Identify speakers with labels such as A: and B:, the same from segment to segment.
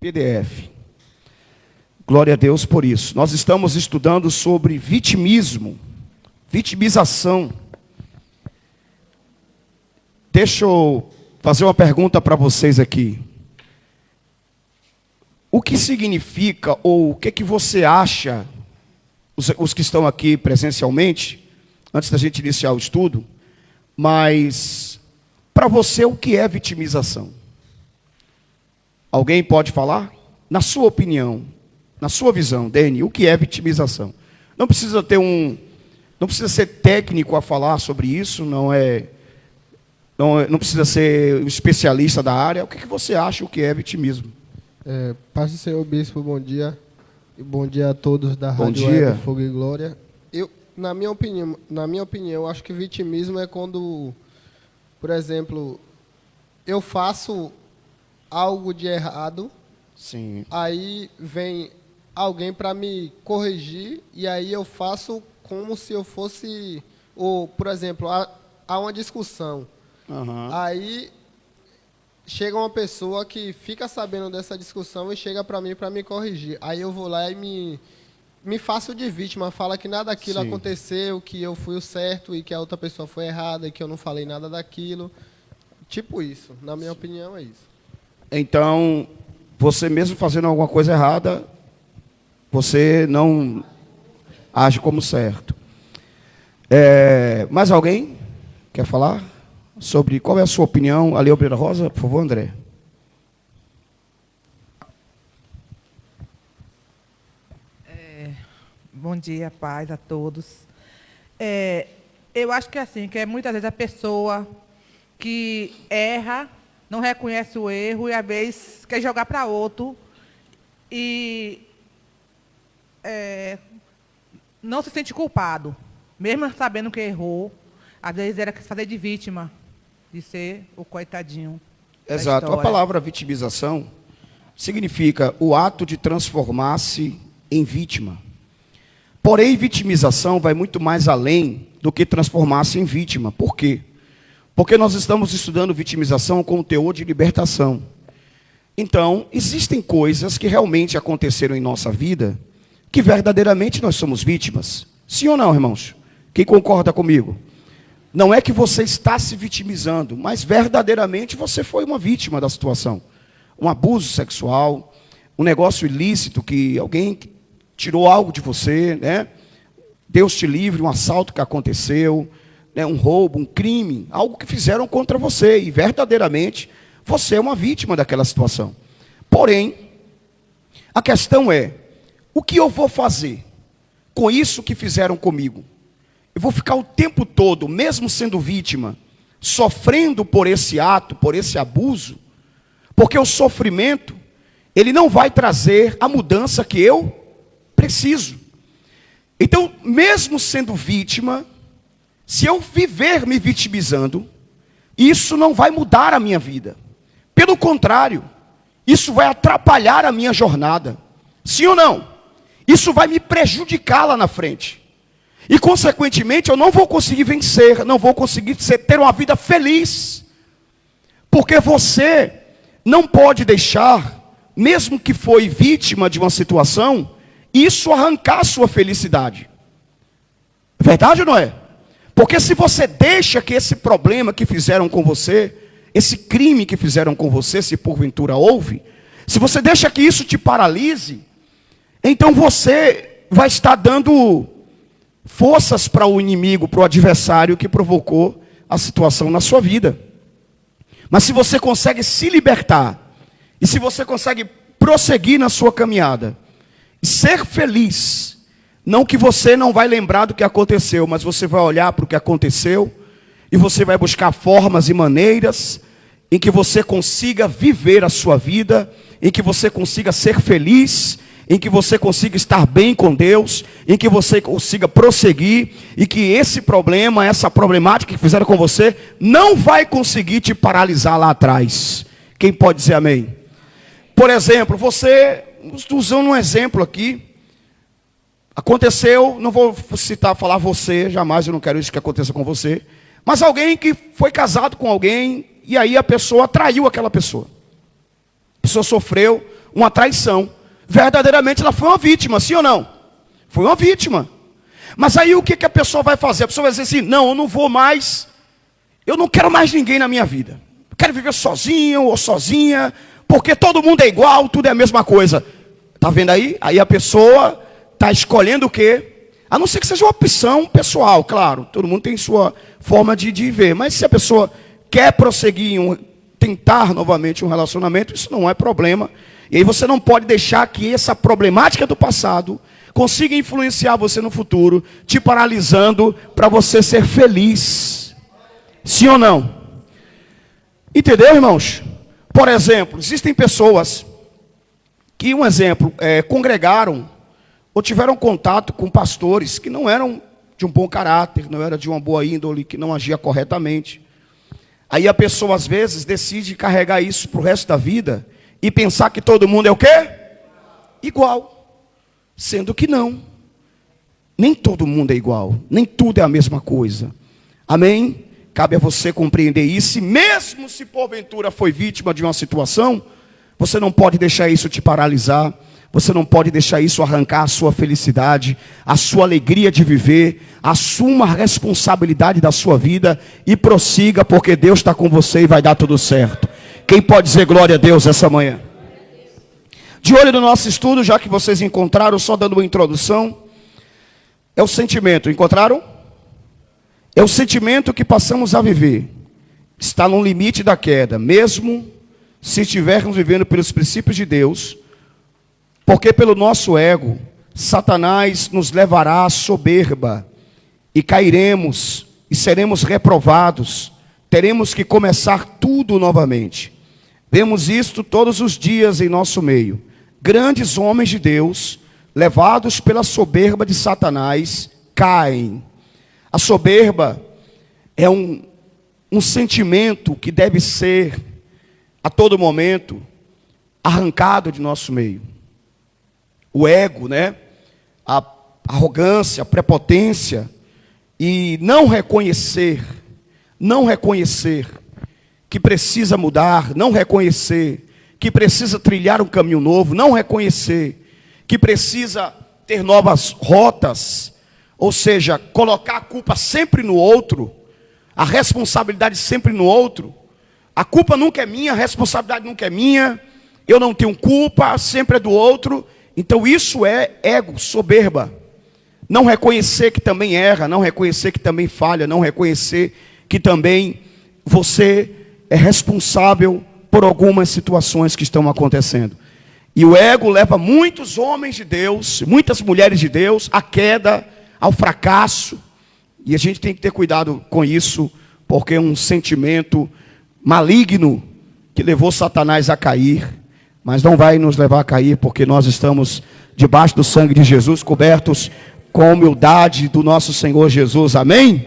A: PDF. Glória a Deus por isso. Nós estamos estudando sobre vitimismo, vitimização. Deixa eu fazer uma pergunta para vocês aqui. O que significa, ou o que você acha, os que estão aqui presencialmente, antes da gente iniciar o estudo, mas para você o que é vitimização? Alguém pode falar? Na sua opinião, na sua visão, Dene, o que é vitimização? Não precisa ser técnico a falar sobre isso, não precisa ser um especialista da área. O que você acha o que é vitimismo?
B: Paz do Senhor, Bispo, bom dia. E bom dia a todos da
A: Bom
B: Rádio
A: dia.
B: Web Fogo e Glória. Na minha opinião, acho que vitimismo é quando, por exemplo, eu faço algo de errado,
A: Sim.
B: aí vem alguém para me corrigir, e aí eu faço como se eu fosse, ou, por exemplo, há uma discussão.
A: Uhum.
B: Aí chega uma pessoa que fica sabendo dessa discussão e chega para mim para me corrigir. Aí eu vou lá e me faço de vítima, fala que nada daquilo
A: Sim.
B: aconteceu, que eu fui o certo e que a outra pessoa foi errada e que eu não falei nada daquilo. Tipo isso, na minha opinião é isso.
A: Então, você mesmo fazendo alguma coisa errada, você não age como certo. Mais alguém quer falar sobre qual é a sua opinião? Ali, Obreira Rosa, por favor, André.
C: Bom dia, paz a todos. Eu acho que assim, que muitas vezes a pessoa que erra, não reconhece o erro e às vezes quer jogar para outro e não se sente culpado, mesmo sabendo que errou. Às vezes era fazer de vítima, de ser o coitadinho.
A: Exato. A palavra vitimização significa o ato de transformar-se em vítima. Porém, vitimização vai muito mais além do que transformar-se em vítima. Por quê? Porque nós estamos estudando vitimização com o teor de libertação. Então, existem coisas que realmente aconteceram em nossa vida que verdadeiramente nós somos vítimas. Sim ou não, irmãos? Quem concorda comigo? Não é que você está se vitimizando, mas verdadeiramente você foi uma vítima da situação. Um abuso sexual, um negócio ilícito que alguém tirou algo de você, né? Deus te livre, um assalto que aconteceu, né? Um roubo, um crime, algo que fizeram contra você. E verdadeiramente você é uma vítima daquela situação. Porém, a questão é, o que eu vou fazer com isso que fizeram comigo? Eu vou ficar o tempo todo, mesmo sendo vítima, sofrendo por esse ato, por esse abuso, porque o sofrimento, ele não vai trazer a mudança que eu preciso. Então, mesmo sendo vítima, se eu viver me vitimizando, isso não vai mudar a minha vida. Pelo contrário, isso vai atrapalhar a minha jornada. Sim ou não? Isso vai me prejudicar lá na frente. E, consequentemente, eu não vou conseguir vencer, não vou conseguir ter uma vida feliz. Porque você não pode deixar, mesmo que foi vítima de uma situação, isso arrancar a sua felicidade. Verdade ou não é? Porque se você deixa que esse problema que fizeram com você, esse crime que fizeram com você, se porventura houve, se você deixa que isso te paralise, então você vai estar dando forças para o inimigo, para o adversário que provocou a situação na sua vida. Mas se você consegue se libertar, e se você consegue prosseguir na sua caminhada, e ser feliz, não que você não vai lembrar do que aconteceu, mas você vai olhar para o que aconteceu, e você vai buscar formas e maneiras em que você consiga viver a sua vida, em que você consiga ser feliz, em que você consiga estar bem com Deus, em que você consiga prosseguir, e que esse problema, essa problemática que fizeram com você, não vai conseguir te paralisar lá atrás. Quem pode dizer amém? Por exemplo, estou usando um exemplo aqui, aconteceu, não vou falar você, jamais, eu não quero isso que aconteça com você, mas alguém que foi casado com alguém, e aí a pessoa traiu aquela pessoa. A pessoa sofreu uma traição. Verdadeiramente ela foi uma vítima, sim ou não? Foi uma vítima. Mas aí o que a pessoa vai fazer? A pessoa vai dizer assim, não, eu não vou mais, eu não quero mais ninguém na minha vida. Eu quero viver sozinho ou sozinha, porque todo mundo é igual, tudo é a mesma coisa. Está vendo aí? Aí a pessoa está escolhendo o quê? A não ser que seja uma opção pessoal, claro. Todo mundo tem sua forma de ver. Mas se a pessoa quer prosseguir, tentar novamente um relacionamento, isso não é problema. E aí você não pode deixar que essa problemática do passado consiga influenciar você no futuro, te paralisando para você ser feliz. Sim ou não? Entendeu, irmãos? Por exemplo, existem pessoas que, um exemplo, congregaram ou tiveram contato com pastores que não eram de um bom caráter, não eram de uma boa índole, que não agia corretamente. Aí a pessoa, às vezes, decide carregar isso para o resto da vida e pensar que todo mundo é o quê? Igual. Sendo que não. Nem todo mundo é igual. Nem tudo é a mesma coisa. Amém? Cabe a você compreender isso. E mesmo se porventura foi vítima de uma situação, você não pode deixar isso te paralisar. Você não pode deixar isso arrancar a sua felicidade, a sua alegria de viver. Assuma a responsabilidade da sua vida e prossiga, porque Deus está com você e vai dar tudo certo. Quem pode dizer glória a Deus essa manhã? De olho no nosso estudo, já que vocês encontraram, só dando uma introdução, é o sentimento. Encontraram? É o sentimento que passamos a viver. Está no limite da queda, mesmo se estivermos vivendo pelos princípios de Deus. Porque pelo nosso ego, Satanás nos levará à soberba e cairemos e seremos reprovados. Teremos que começar tudo novamente. Vemos isto todos os dias em nosso meio. Grandes homens de Deus, levados pela soberba de Satanás, caem. A soberba é um sentimento que deve ser, a todo momento, arrancado de nosso meio. O ego, né? A arrogância, a prepotência e não reconhecer que precisa mudar, não reconhecer que precisa trilhar um caminho novo, não reconhecer que precisa ter novas rotas, ou seja, colocar a culpa sempre no outro, a responsabilidade sempre no outro. A culpa nunca é minha, a responsabilidade nunca é minha, eu não tenho culpa, sempre é do outro. Então isso é ego, soberba. Não reconhecer que também erra, não reconhecer que também falha, não reconhecer que também você é responsável por algumas situações que estão acontecendo. E o ego leva muitos homens de Deus, muitas mulheres de Deus, à queda, ao fracasso. E a gente tem que ter cuidado com isso, porque é um sentimento maligno que levou Satanás a cair. Mas não vai nos levar a cair, porque nós estamos debaixo do sangue de Jesus, cobertos com a humildade do nosso Senhor Jesus. Amém?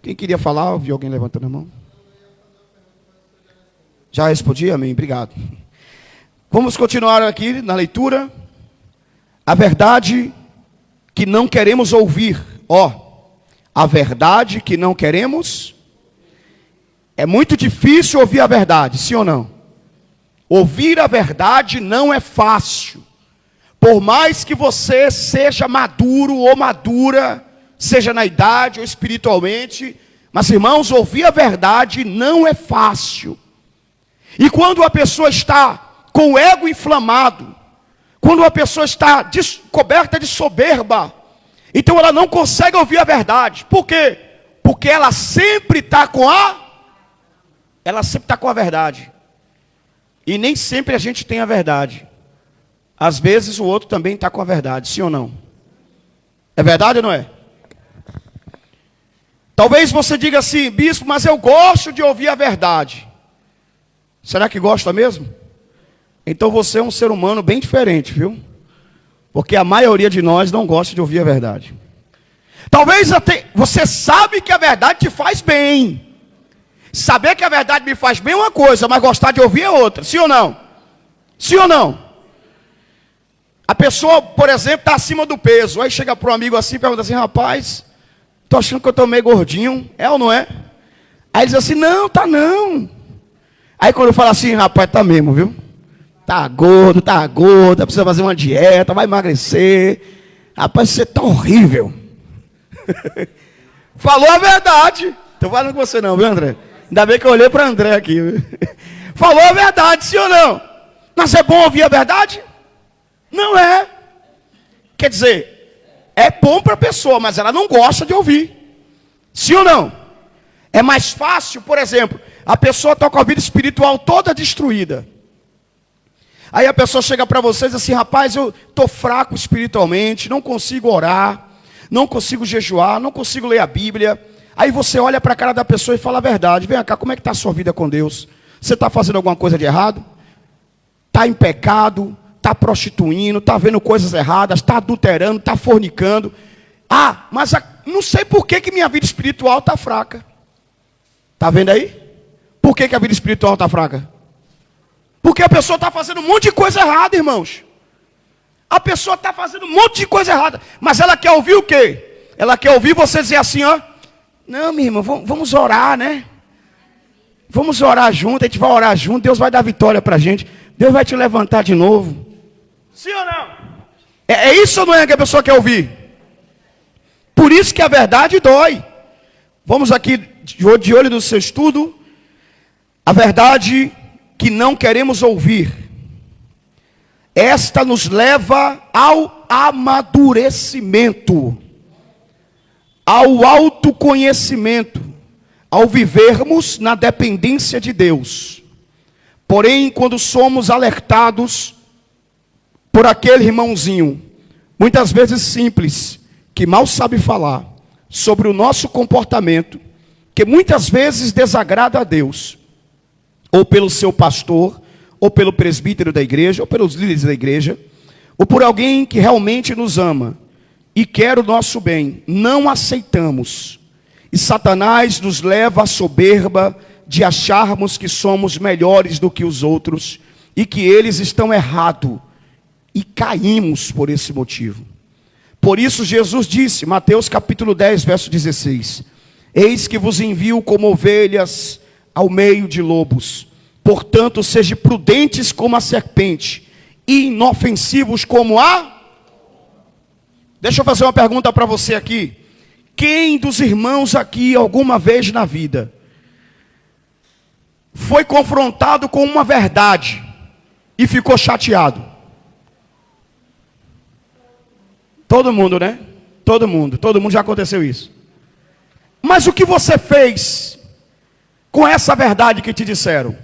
A: Quem queria falar? Vi alguém levantando a mão? Já respondi? Amém. Obrigado. Vamos continuar aqui na leitura. A verdade que não queremos ouvir. A verdade que não queremos. É muito difícil ouvir a verdade, sim ou não? Ouvir a verdade não é fácil. Por mais que você seja maduro ou madura, seja na idade ou espiritualmente, mas irmãos, ouvir a verdade não é fácil. E quando a pessoa está com o ego inflamado, quando a pessoa está coberta de soberba, então ela não consegue ouvir a verdade. Por quê? Porque ela sempre está com a verdade. E nem sempre a gente tem a verdade. Às vezes o outro também está com a verdade, sim ou não? É verdade ou não é? Talvez você diga assim, bispo, mas eu gosto de ouvir a verdade. Será que gosta mesmo? Então você é um ser humano bem diferente, viu? Porque a maioria de nós não gosta de ouvir a verdade. Talvez até você sabe que a verdade te faz bem. Saber que a verdade me faz bem é uma coisa, mas gostar de ouvir é outra. Sim ou não? Sim ou não? A pessoa, por exemplo, está acima do peso. Aí chega para um amigo assim e pergunta assim, rapaz, estou achando que eu estou meio gordinho. É ou não é? Aí ele diz assim, não, tá não. Aí quando eu falo assim, rapaz, tá mesmo, viu? tá gorda, precisa fazer uma dieta, vai emagrecer. Rapaz, você tá horrível. Falou a verdade. Tô falando com você não, viu, André? Ainda bem que eu olhei para André aqui. Falou a verdade, sim ou não? Mas é bom ouvir a verdade? Não é. Quer dizer, é bom para a pessoa, mas ela não gosta de ouvir. Sim ou não? É mais fácil, por exemplo, a pessoa está com a vida espiritual toda destruída. Aí a pessoa chega para você e diz assim, rapaz, eu estou fraco espiritualmente, não consigo orar, não consigo jejuar, não consigo ler a Bíblia. Aí você olha para a cara da pessoa e fala a verdade. Vem cá, como é que está a sua vida com Deus? Você está fazendo alguma coisa de errado? Está em pecado? Está prostituindo? Está vendo coisas erradas? Está adulterando? Está fornicando? Ah, mas não sei por que minha vida espiritual está fraca. Está vendo aí? Por que a vida espiritual está fraca? Porque a pessoa está fazendo um monte de coisa errada, irmãos. A pessoa está fazendo um monte de coisa errada. Mas ela quer ouvir o quê? Ela quer ouvir você dizer assim, ó. Não, minha irmã, vamos orar, né? Vamos orar junto, a gente vai orar junto, Deus vai dar vitória para a gente. Deus vai te levantar de novo. Sim ou não? É isso ou não é que a pessoa quer ouvir? Por isso que a verdade dói. Vamos aqui, de olho no seu estudo. A verdade que não queremos ouvir. Esta nos leva ao amadurecimento, ao autoconhecimento, ao vivermos na dependência de Deus. Porém, quando somos alertados por aquele irmãozinho, muitas vezes simples, que mal sabe falar, sobre o nosso comportamento, que muitas vezes desagrada a Deus, ou pelo seu pastor, ou pelo presbítero da igreja, ou pelos líderes da igreja, ou por alguém que realmente nos ama e quer o nosso bem, não aceitamos. E Satanás nos leva à soberba de acharmos que somos melhores do que os outros e que eles estão errados. E caímos por esse motivo. Por isso Jesus disse, Mateus capítulo 10, verso 16, eis que vos envio como ovelhas ao meio de lobos. Portanto, sejam prudentes como a serpente e inofensivos como a... Deixa eu fazer uma pergunta para você aqui. Quem dos irmãos aqui, alguma vez na vida, foi confrontado com uma verdade e ficou chateado? Todo mundo, né? Todo mundo já aconteceu isso. Mas o que você fez com essa verdade que te disseram?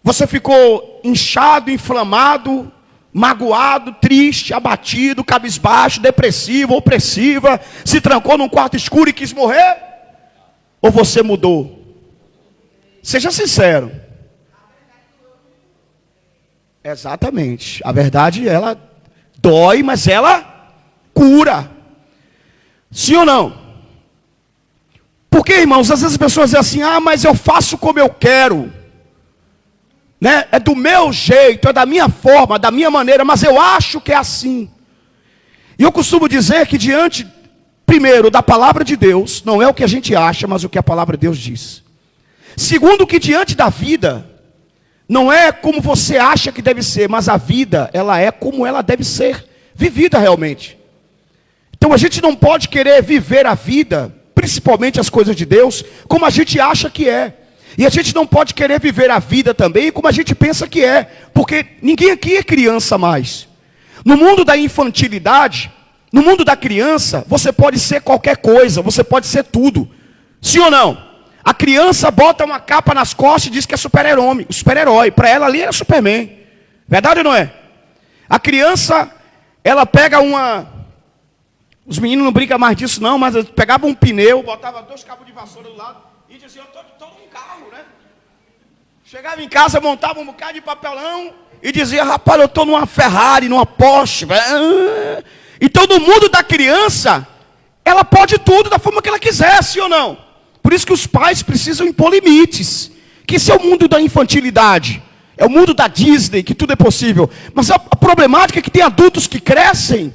A: Você ficou inchado, inflamado, magoado, triste, abatido, cabisbaixo, depressivo, opressiva, se trancou num quarto escuro e quis morrer? Ou você mudou? Seja sincero. Exatamente. A verdade, ela dói, mas ela cura. Sim ou não? Porque, irmãos, às vezes as pessoas dizem assim, ah, mas eu faço como eu quero. Né? É do meu jeito, é da minha forma, da minha maneira, mas eu acho que é assim. E eu costumo dizer que diante, primeiro, da palavra de Deus, não é o que a gente acha, mas o que a palavra de Deus diz. Segundo, que diante da vida, não é como você acha que deve ser, mas a vida, ela é como ela deve ser, vivida realmente. Então a gente não pode querer viver a vida, principalmente as coisas de Deus, como a gente acha que é. E a gente não pode querer viver a vida também como a gente pensa que é. Porque ninguém aqui é criança mais. No mundo da infantilidade, no mundo da criança, você pode ser qualquer coisa, você pode ser tudo. Sim ou não? A criança bota uma capa nas costas e diz que é super-herói. Para ela ali é Superman. Verdade ou não é? A criança, ela pega uma... Os meninos não brincam mais disso não, mas pegava um pneu, botava 2 cabos de vassoura do lado e dizia, eu estou num carro, né? Chegava em casa, montava um bocado de papelão e dizia, rapaz, eu estou numa Ferrari, numa Porsche. Então no mundo da criança, ela pode tudo da forma que ela quiser, sim ou não? Por isso que os pais precisam impor limites. Que esse é o mundo da infantilidade. É o mundo da Disney, que tudo é possível. Mas a problemática é que tem adultos que crescem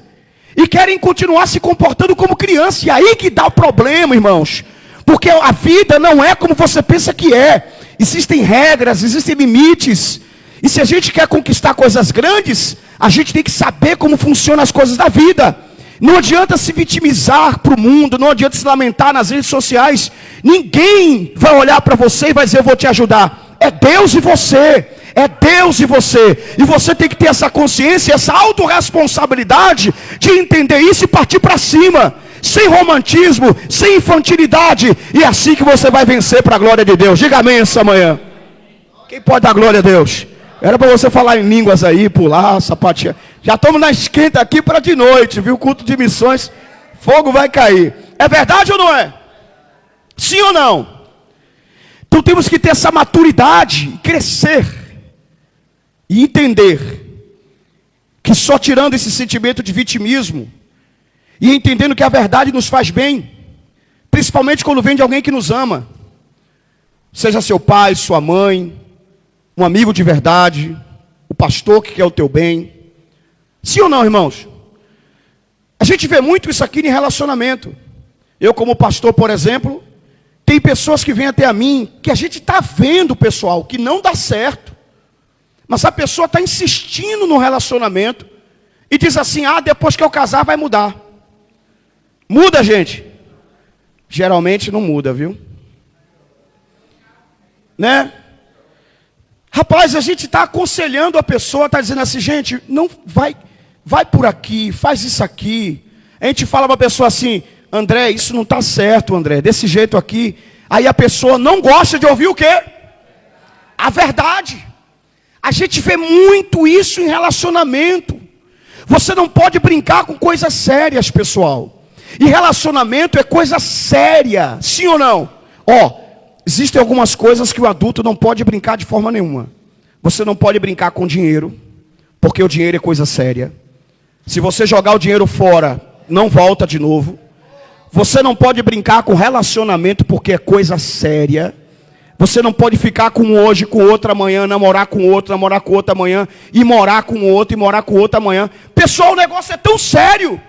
A: e querem continuar se comportando como criança. E aí que dá o problema, irmãos. Porque a vida não é como você pensa que é. Existem regras, existem limites. E se a gente quer conquistar coisas grandes, a gente tem que saber como funcionam as coisas da vida. Não adianta se vitimizar para o mundo, não adianta se lamentar nas redes sociais. Ninguém vai olhar para você e vai dizer, eu vou te ajudar. É Deus e você. É Deus e você. E você tem que ter essa consciência, essa autorresponsabilidade de entender isso e partir para cima. Sem romantismo, sem infantilidade. E é assim que você vai vencer para a glória de Deus. Diga amém essa manhã. Quem pode dar glória a Deus? Era para você falar em línguas aí, pular, sapatear. Já estamos na esquenta aqui para de noite, viu? Culto de missões, fogo vai cair. É verdade ou não é? Sim ou não? Então temos que ter essa maturidade, crescer e entender que só tirando esse sentimento de vitimismo e entendendo que a verdade nos faz bem, principalmente quando vem de alguém que nos ama, seja seu pai, sua mãe, um amigo de verdade, o pastor que quer o teu bem. Sim ou não, irmãos? A gente vê muito isso aqui em relacionamento. Eu como pastor, por exemplo, tem pessoas que vêm até a mim, que a gente está vendo, pessoal, que não dá certo. Mas a pessoa está insistindo no relacionamento e diz assim, depois que eu casar vai mudar. Muda, gente? Geralmente não muda, viu? Né? Rapaz, a gente está aconselhando a pessoa, está dizendo assim, gente, não vai por aqui, faz isso aqui. A gente fala para a pessoa assim, André, isso não está certo, André, desse jeito aqui. Aí a pessoa não gosta de ouvir o quê? A verdade. A gente vê muito isso em relacionamento. Você não pode brincar com coisas sérias, pessoal. E relacionamento é coisa séria, sim ou não? Existem algumas coisas que o adulto não pode brincar de forma nenhuma. Você não pode brincar com dinheiro, porque o dinheiro é coisa séria. Se você jogar o dinheiro fora, não volta de novo. Você não pode brincar com relacionamento, porque é coisa séria. Você não pode ficar com um hoje, com outro amanhã, namorar com outro amanhã, e morar com outro amanhã. Pessoal, o negócio é tão sério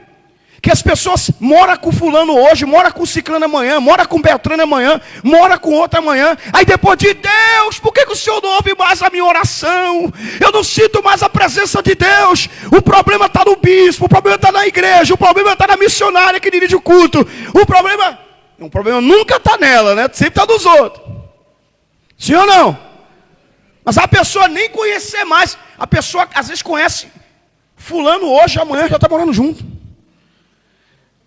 A: que as pessoas moram com fulano hoje, moram com ciclano amanhã, moram com Beltrano amanhã, moram com outro amanhã. Aí depois de Deus, por que o Senhor não ouve mais a minha oração? Eu não sinto mais a presença de Deus. O problema está no bispo, o problema está na igreja, o problema está na missionária que dirige o culto. O problema nunca está nela, né? Sempre está nos outros. Sim ou não? Mas a pessoa nem conhecer mais. A pessoa às vezes conhece fulano hoje, amanhã já está morando junto.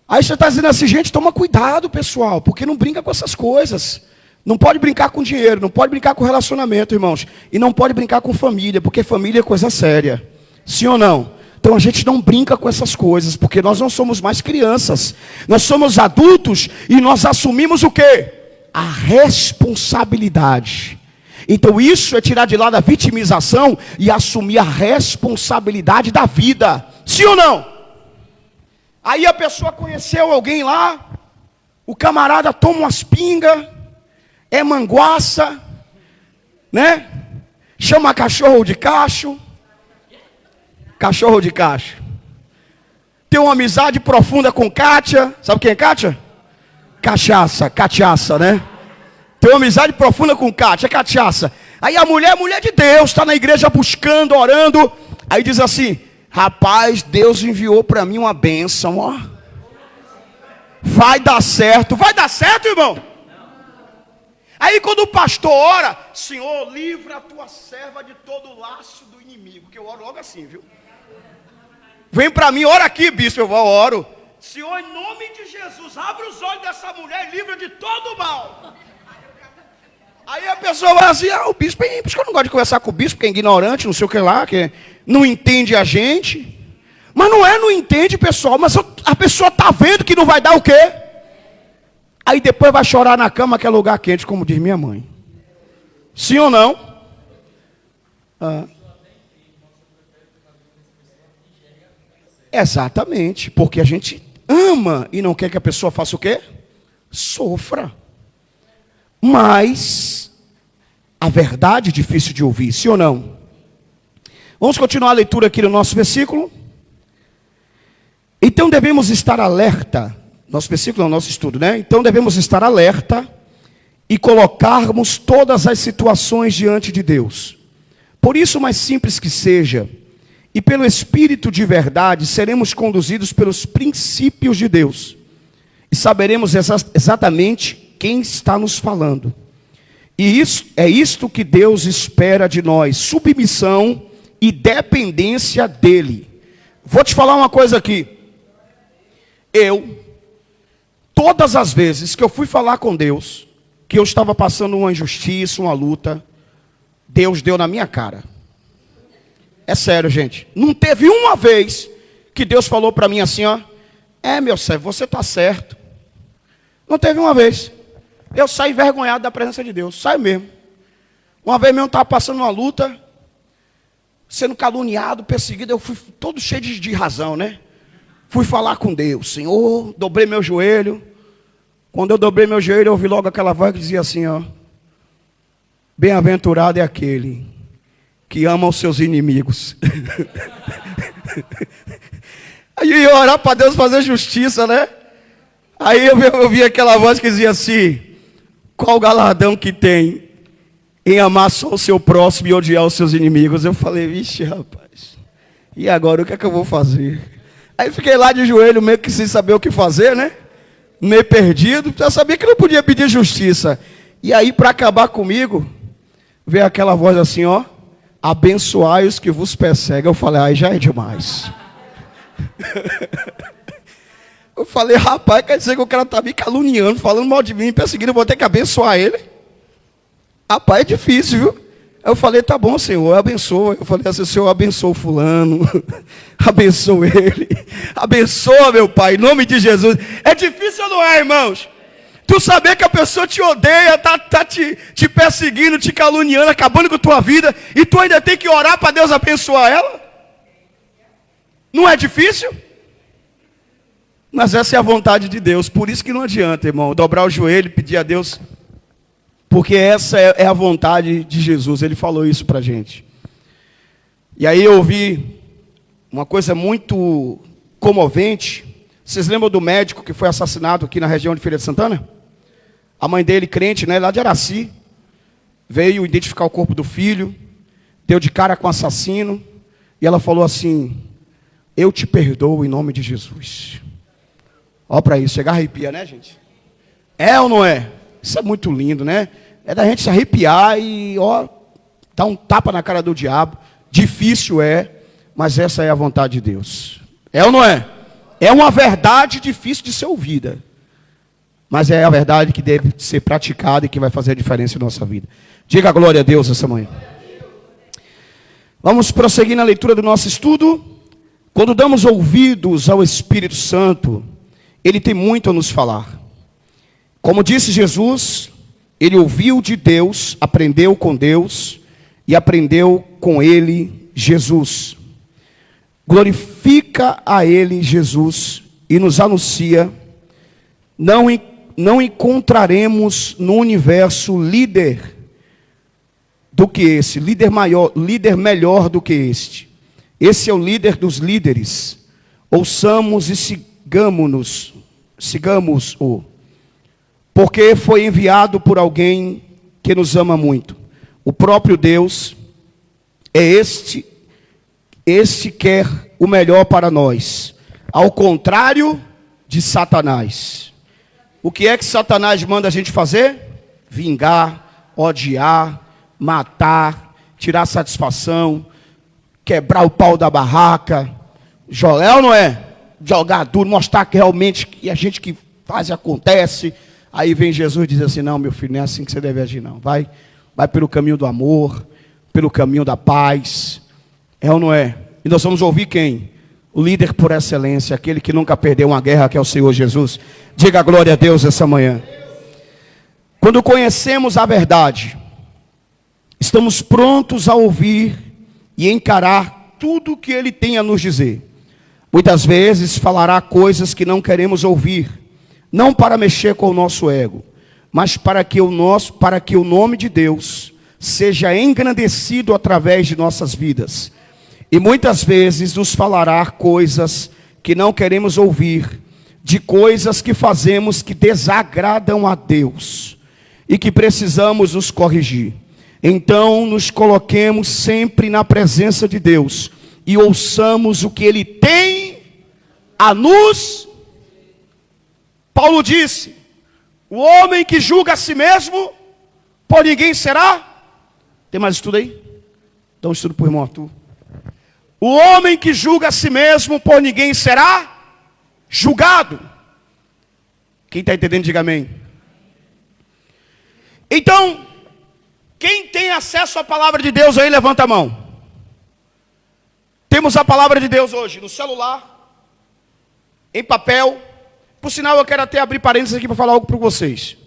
A: Aí você está dizendo assim, gente, toma cuidado, pessoal, porque não brinca com essas coisas. Não pode brincar com dinheiro, não pode brincar com relacionamento, irmãos. E não pode brincar com família, porque família é coisa séria. Sim ou não? Então a gente não brinca com essas coisas, porque nós não somos mais crianças. Nós somos adultos e nós assumimos o quê? A responsabilidade. Então isso é tirar de lado a vitimização e assumir a responsabilidade da vida. Sim ou não? Aí a pessoa conheceu alguém lá, o camarada toma umas pingas, é manguaça, né? Chama cachorro de cacho. Cachorro de cacho. Tem uma amizade profunda com Kátia. Sabe quem é Kátia? Cachaça, né? Tem uma amizade profunda com Kátia, cachaça. Aí a mulher de Deus, está na igreja buscando, orando. Aí diz assim, rapaz, Deus enviou para mim uma bênção, ó. Vai dar certo, irmão? Aí quando o pastor ora, Senhor, livra a tua serva de todo o laço do inimigo. Que eu oro logo assim, viu? Vem para mim, ora aqui, bispo, eu oro. Senhor, em nome de Jesus, abre os olhos dessa mulher e livra de todo o mal. Aí a pessoa vai assim, o bispo, por isso que eu não gosto de conversar com o bispo, que é ignorante, não sei o que lá, que não entende a gente. Mas não entende, pessoal, mas a pessoa está vendo que não vai dar o quê? Aí depois vai chorar na cama, que é lugar quente, como diz minha mãe. Sim ou não? Exatamente, porque a gente ama e não quer que a pessoa faça o quê? Sofra. Mas a verdade é difícil de ouvir, sim ou não? Vamos continuar a leitura aqui no nosso versículo. Então devemos estar alerta. Nosso versículo é o nosso estudo, né? Então devemos estar alerta e colocarmos todas as situações diante de Deus. Por isso, mais simples que seja, e pelo Espírito de verdade, seremos conduzidos pelos princípios de Deus. E saberemos exatamente quem está nos falando. E isso é isto que Deus espera de nós: submissão e dependência dEle. Vou te falar uma coisa aqui. Todas as vezes que eu fui falar com Deus, que eu estava passando uma injustiça, uma luta, Deus deu na minha cara. É sério, gente. Não teve uma vez que Deus falou para mim assim, ó: meu servo, você está certo. Não teve uma vez. Eu saí envergonhado da presença de Deus. Saio mesmo. Uma vez mesmo eu estava passando uma luta, sendo caluniado, perseguido. Eu fui todo cheio de razão, né? Fui falar com Deus. Senhor, dobrei meu joelho. Quando eu dobrei meu joelho, eu ouvi logo aquela voz que dizia assim, ó: bem-aventurado é aquele que ama os seus inimigos. Aí eu ia orar para Deus fazer justiça, né? Aí eu ouvi aquela voz que dizia assim: qual galardão que tem em amar só o seu próximo e odiar os seus inimigos? Eu falei: vixe, rapaz, e agora o que é que eu vou fazer? Aí fiquei lá de joelho, meio que sem saber o que fazer, né? Meio perdido. Já sabia que não podia pedir justiça. E aí, para acabar comigo, veio aquela voz assim, ó: abençoai os que vos perseguem. Eu falei: aí já é demais. Eu falei: rapaz, quer dizer que o cara está me caluniando, falando mal de mim, perseguindo, eu vou ter que abençoar ele? Rapaz, é difícil, viu? Eu falei: tá bom, Senhor, eu abençoo. Eu falei assim: Senhor, abençoa o fulano, abençoa ele, abençoa meu Pai, em nome de Jesus. É difícil ou não é, irmãos? Tu saber que a pessoa te odeia, tá te perseguindo, te caluniando, acabando com a tua vida, e tu ainda tem que orar para Deus abençoar ela? Não é difícil? Mas essa é a vontade de Deus. Por isso que não adianta, irmão, dobrar o joelho e pedir a Deus, porque essa é a vontade de Jesus. Ele falou isso para a gente. E aí eu ouvi uma coisa muito comovente. Vocês lembram do médico que foi assassinado aqui na região de Feira de Santana? A mãe dele, crente, né, lá de Araci, veio identificar o corpo do filho, deu de cara com o assassino, e ela falou assim: eu te perdoo em nome de Jesus. Olha para isso, chega a arrepia, né, gente? É ou não é? Isso é muito lindo, né? É da gente se arrepiar e, ó, dar um tapa na cara do diabo. Difícil é, mas essa é a vontade de Deus. É ou não é? É uma verdade difícil de ser ouvida, mas é a verdade que deve ser praticada e que vai fazer a diferença em nossa vida. Diga glória a Deus essa manhã. Vamos prosseguir na leitura do nosso estudo. Quando damos ouvidos ao Espírito Santo, Ele tem muito a nos falar. Como disse Jesus, Ele ouviu de Deus, aprendeu com Deus e aprendeu com Ele, Jesus. Glorifica a Ele, Jesus, e nos anuncia: não encontraremos no universo líder do que esse, líder maior, líder melhor do que este. Esse é o líder dos líderes. Ouçamos e sigamos-o, porque foi enviado por alguém que nos ama muito. O próprio Deus é este quer o melhor para nós, ao contrário de Satanás. O que é que Satanás manda a gente fazer? Vingar, odiar, matar, tirar satisfação, quebrar o pau da barraca, jogar ou não é? Jogar duro, mostrar que realmente que a gente que faz acontece. Aí vem Jesus e diz assim: não, meu filho, não é assim que você deve agir, não. Vai pelo caminho do amor, pelo caminho da paz. É ou não é? E nós vamos ouvir quem? O líder por excelência, aquele que nunca perdeu uma guerra, que é o Senhor Jesus. Diga glória a Deus essa manhã. Quando conhecemos a verdade, estamos prontos a ouvir e encarar tudo o que Ele tem a nos dizer. Muitas vezes falará coisas que não queremos ouvir, não para mexer com o nosso ego, mas para que o nome de Deus seja engrandecido através de nossas vidas. E muitas vezes nos falará coisas que não queremos ouvir, de coisas que fazemos que desagradam a Deus e que precisamos nos corrigir. Então nos coloquemos sempre na presença de Deus e ouçamos o que Ele tem a nos. Paulo disse: o homem que julga a si mesmo, por ninguém será. Tem mais estudo aí? Dá um estudo para o irmão Arthur. O homem que julga a si mesmo, por ninguém será julgado. Quem está entendendo, diga amém. Então, quem tem acesso à palavra de Deus aí, levanta a mão. Temos a palavra de Deus hoje no celular, em papel. Por sinal, eu quero até abrir parênteses aqui para falar algo para vocês.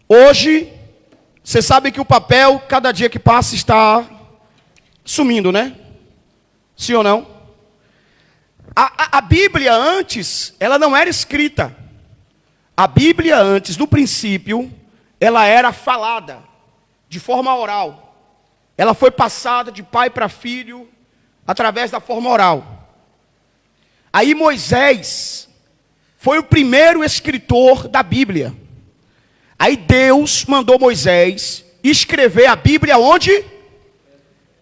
A: Hoje, você sabe que o papel, cada dia que passa, está sumindo, né? Sim ou não? A Bíblia antes, ela não era escrita. A Bíblia antes, no princípio, ela era falada de forma oral. Ela foi passada de pai para filho através da forma oral. Aí Moisés foi o primeiro escritor da Bíblia. Aí Deus mandou Moisés escrever a Bíblia onde?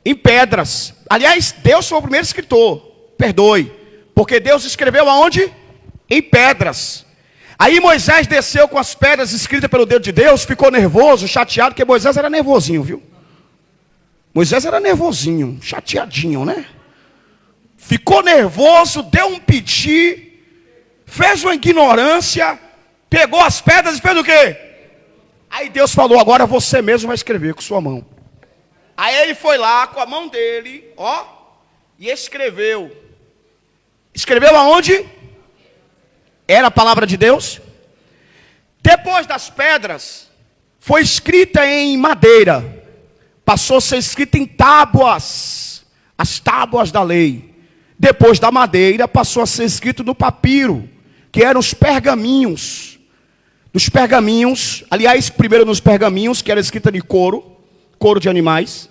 A: Em pedras. Aliás, Deus foi o primeiro escritor. Perdoe. Porque Deus escreveu aonde? Em pedras. Aí Moisés desceu com as pedras escritas pelo dedo de Deus, ficou nervoso, chateado, porque Moisés era nervosinho, viu? Moisés era nervosinho, chateadinho, né? Ficou nervoso, deu um piti, fez uma ignorância, pegou as pedras e fez o quê? Aí Deus falou: agora você mesmo vai escrever com sua mão. Aí ele foi lá com a mão dele, ó, e escreveu. Escreveu aonde? Era a palavra de Deus. Depois das pedras, foi escrita em madeira. Passou a ser escrita em tábuas. As tábuas da lei. Depois da madeira, passou a ser escrito no papiro, que eram os pergaminhos. Dos pergaminhos, aliás, primeiro nos pergaminhos, que era escrita de couro de animais.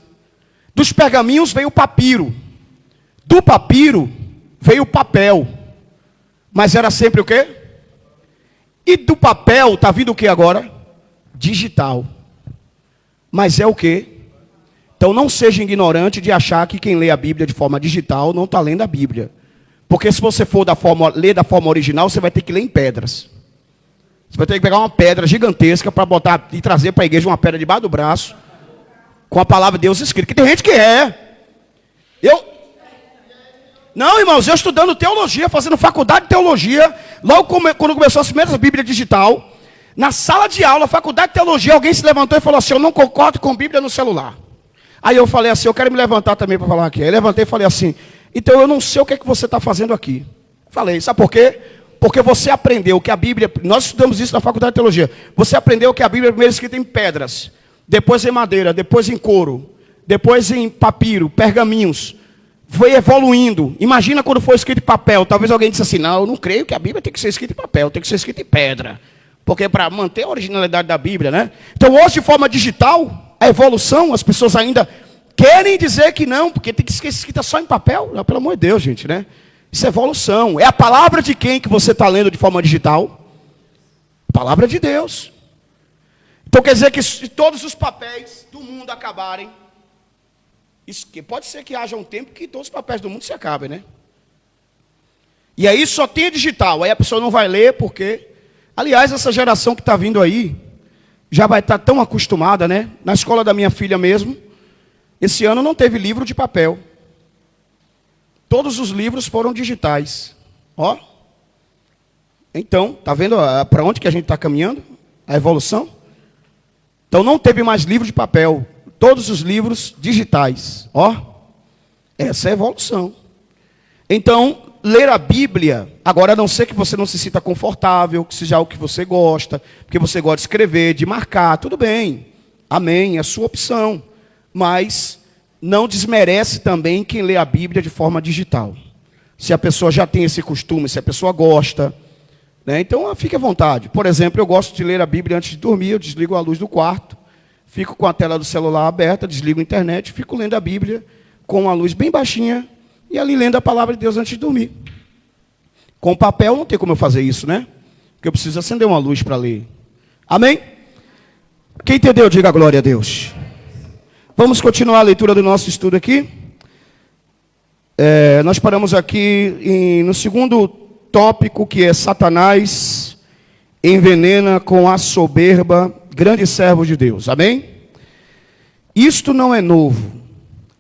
A: Dos pergaminhos veio o papiro. Do papiro veio o papel. Mas era sempre o quê? E do papel está vindo o que agora? Digital. Mas é o quê? Então não seja ignorante de achar que quem lê a Bíblia de forma digital não está lendo a Bíblia. Porque se você for ler da forma original, você vai ter que ler em pedras. Você vai ter que pegar uma pedra gigantesca para botar e trazer para a igreja uma pedra debaixo do braço, com a palavra de Deus escrita. Que tem gente que é. Não, irmãos, eu estudando teologia, fazendo faculdade de teologia, logo quando começou as primeiras Bíblias digital, na sala de aula, faculdade de teologia, alguém se levantou e falou assim: eu não concordo com Bíblia no celular. Aí eu falei assim: eu quero me levantar também para falar aqui. Aí levantei e falei assim: então eu não sei o que é que você está fazendo aqui. Falei: sabe por quê? Porque você aprendeu que a Bíblia, nós estudamos isso na faculdade de teologia, você aprendeu que a Bíblia é primeiro escrita em pedras, depois em madeira, depois em couro, depois em papiro, pergaminhos. Foi evoluindo. Imagina quando foi escrito em papel. Talvez alguém disse assim: não, eu não creio que a Bíblia tem que ser escrita em papel, tem que ser escrita em pedra. Porque para manter a originalidade da Bíblia, né? Então hoje, de forma digital, a evolução, as pessoas ainda querem dizer que não, porque tem que ser escrita só em papel. Não, pelo amor de Deus, gente, né? Isso é evolução. É a palavra de quem que você está lendo de forma digital? A palavra de Deus. Então quer dizer que se todos os papéis do mundo acabarem, isso, pode ser que haja um tempo que todos os papéis do mundo se acabem, né? E aí só tem digital. Aí a pessoa não vai ler porque... Aliás, essa geração que está vindo aí já vai estar tão acostumada, né? Na escola da minha filha mesmo, esse ano não teve livro de papel. Todos os livros foram digitais. Ó. Então, tá vendo para onde que a gente está caminhando? A evolução? Então não teve mais livro de papel. Todos os livros digitais. Ó. Essa é a evolução. Então, ler a Bíblia, agora a não ser que você não se sinta confortável, que seja algo que você gosta, porque você gosta de escrever, de marcar, tudo bem. Amém, é a sua opção. Mas não desmerece também quem lê a Bíblia de forma digital. Se a pessoa já tem esse costume, se a pessoa gosta, né? Então fique à vontade. Por exemplo, eu gosto de ler a Bíblia antes de dormir, eu desligo a luz do quarto, fico com a tela do celular aberta, desligo a internet, fico lendo a Bíblia com a luz bem baixinha, e ali lendo a palavra de Deus antes de dormir. Com papel não tem como eu fazer isso, né? Porque eu preciso acender uma luz para ler. Amém? Quem entendeu, diga glória a Deus. Vamos continuar a leitura do nosso estudo aqui. Nós paramos aqui no segundo tópico, que é Satanás envenena com a soberba grande servo de Deus. Amém? Isto não é novo.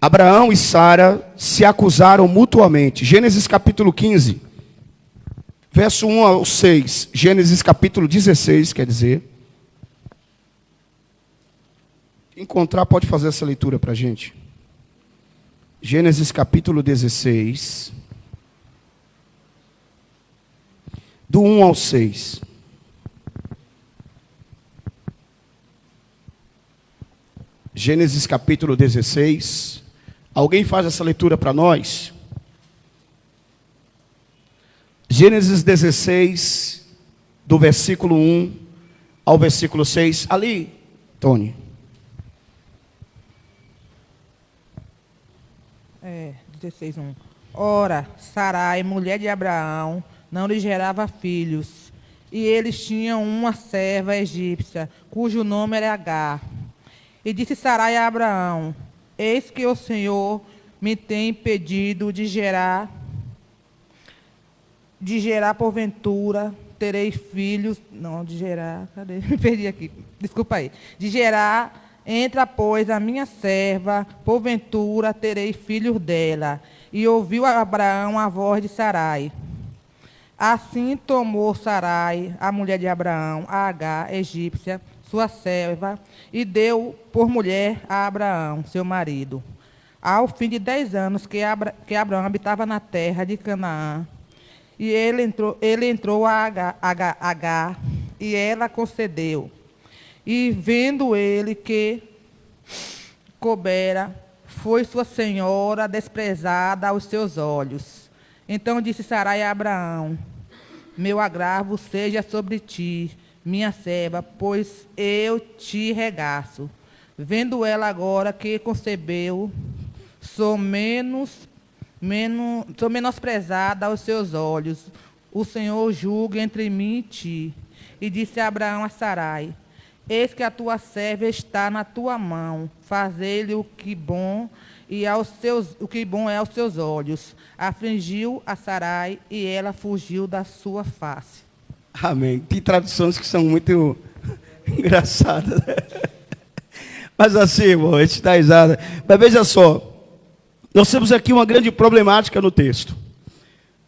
A: Abraão e Sara se acusaram mutuamente. Gênesis capítulo 15, verso 1 ao 6. Gênesis capítulo 16, quer dizer. Quem encontrar pode fazer essa leitura para a gente. Gênesis capítulo 16, do 1 ao 6. Gênesis capítulo 16. Alguém faz essa leitura para nós? Gênesis 16, do versículo 1 ao versículo 6. Ali, Tony.
C: 16, 1. Ora, Sarai, mulher de Abraão, não lhe gerava filhos, e eles tinham uma serva egípcia, cujo nome era Agar. E disse Sarai a Abraão: eis que o Senhor me tem impedido de gerar porventura, terei filhos, cadê? Me perdi aqui, desculpa aí. De gerar, entra, pois, a minha serva, porventura terei filhos dela. E ouviu Abraão a voz de Sarai. Assim tomou Sarai, a mulher de Abraão, a Agar, egípcia, sua serva, e deu por mulher a Abraão, seu marido. Ao fim de 10 anos que Abraão habitava na terra de Canaã, e ele entrou a Agar, e ela concedeu. E vendo ele que coubera, foi sua senhora desprezada aos seus olhos. Então disse Sarai a Abraão: meu agravo seja sobre ti, minha serva, pois eu te regaço. Vendo ela agora que concebeu, sou menosprezada aos seus olhos. O Senhor julgue entre mim e ti. E disse Abraão a Sarai: eis que a tua serva está na tua mão, fazei-lhe o que bom é aos seus olhos. Afligiu a Sarai, e ela fugiu da sua face.
A: Amém. Tem traduções que são muito engraçadas. Mas assim, irmão, a gente dá risada. Mas veja só, nós temos aqui uma grande problemática no texto.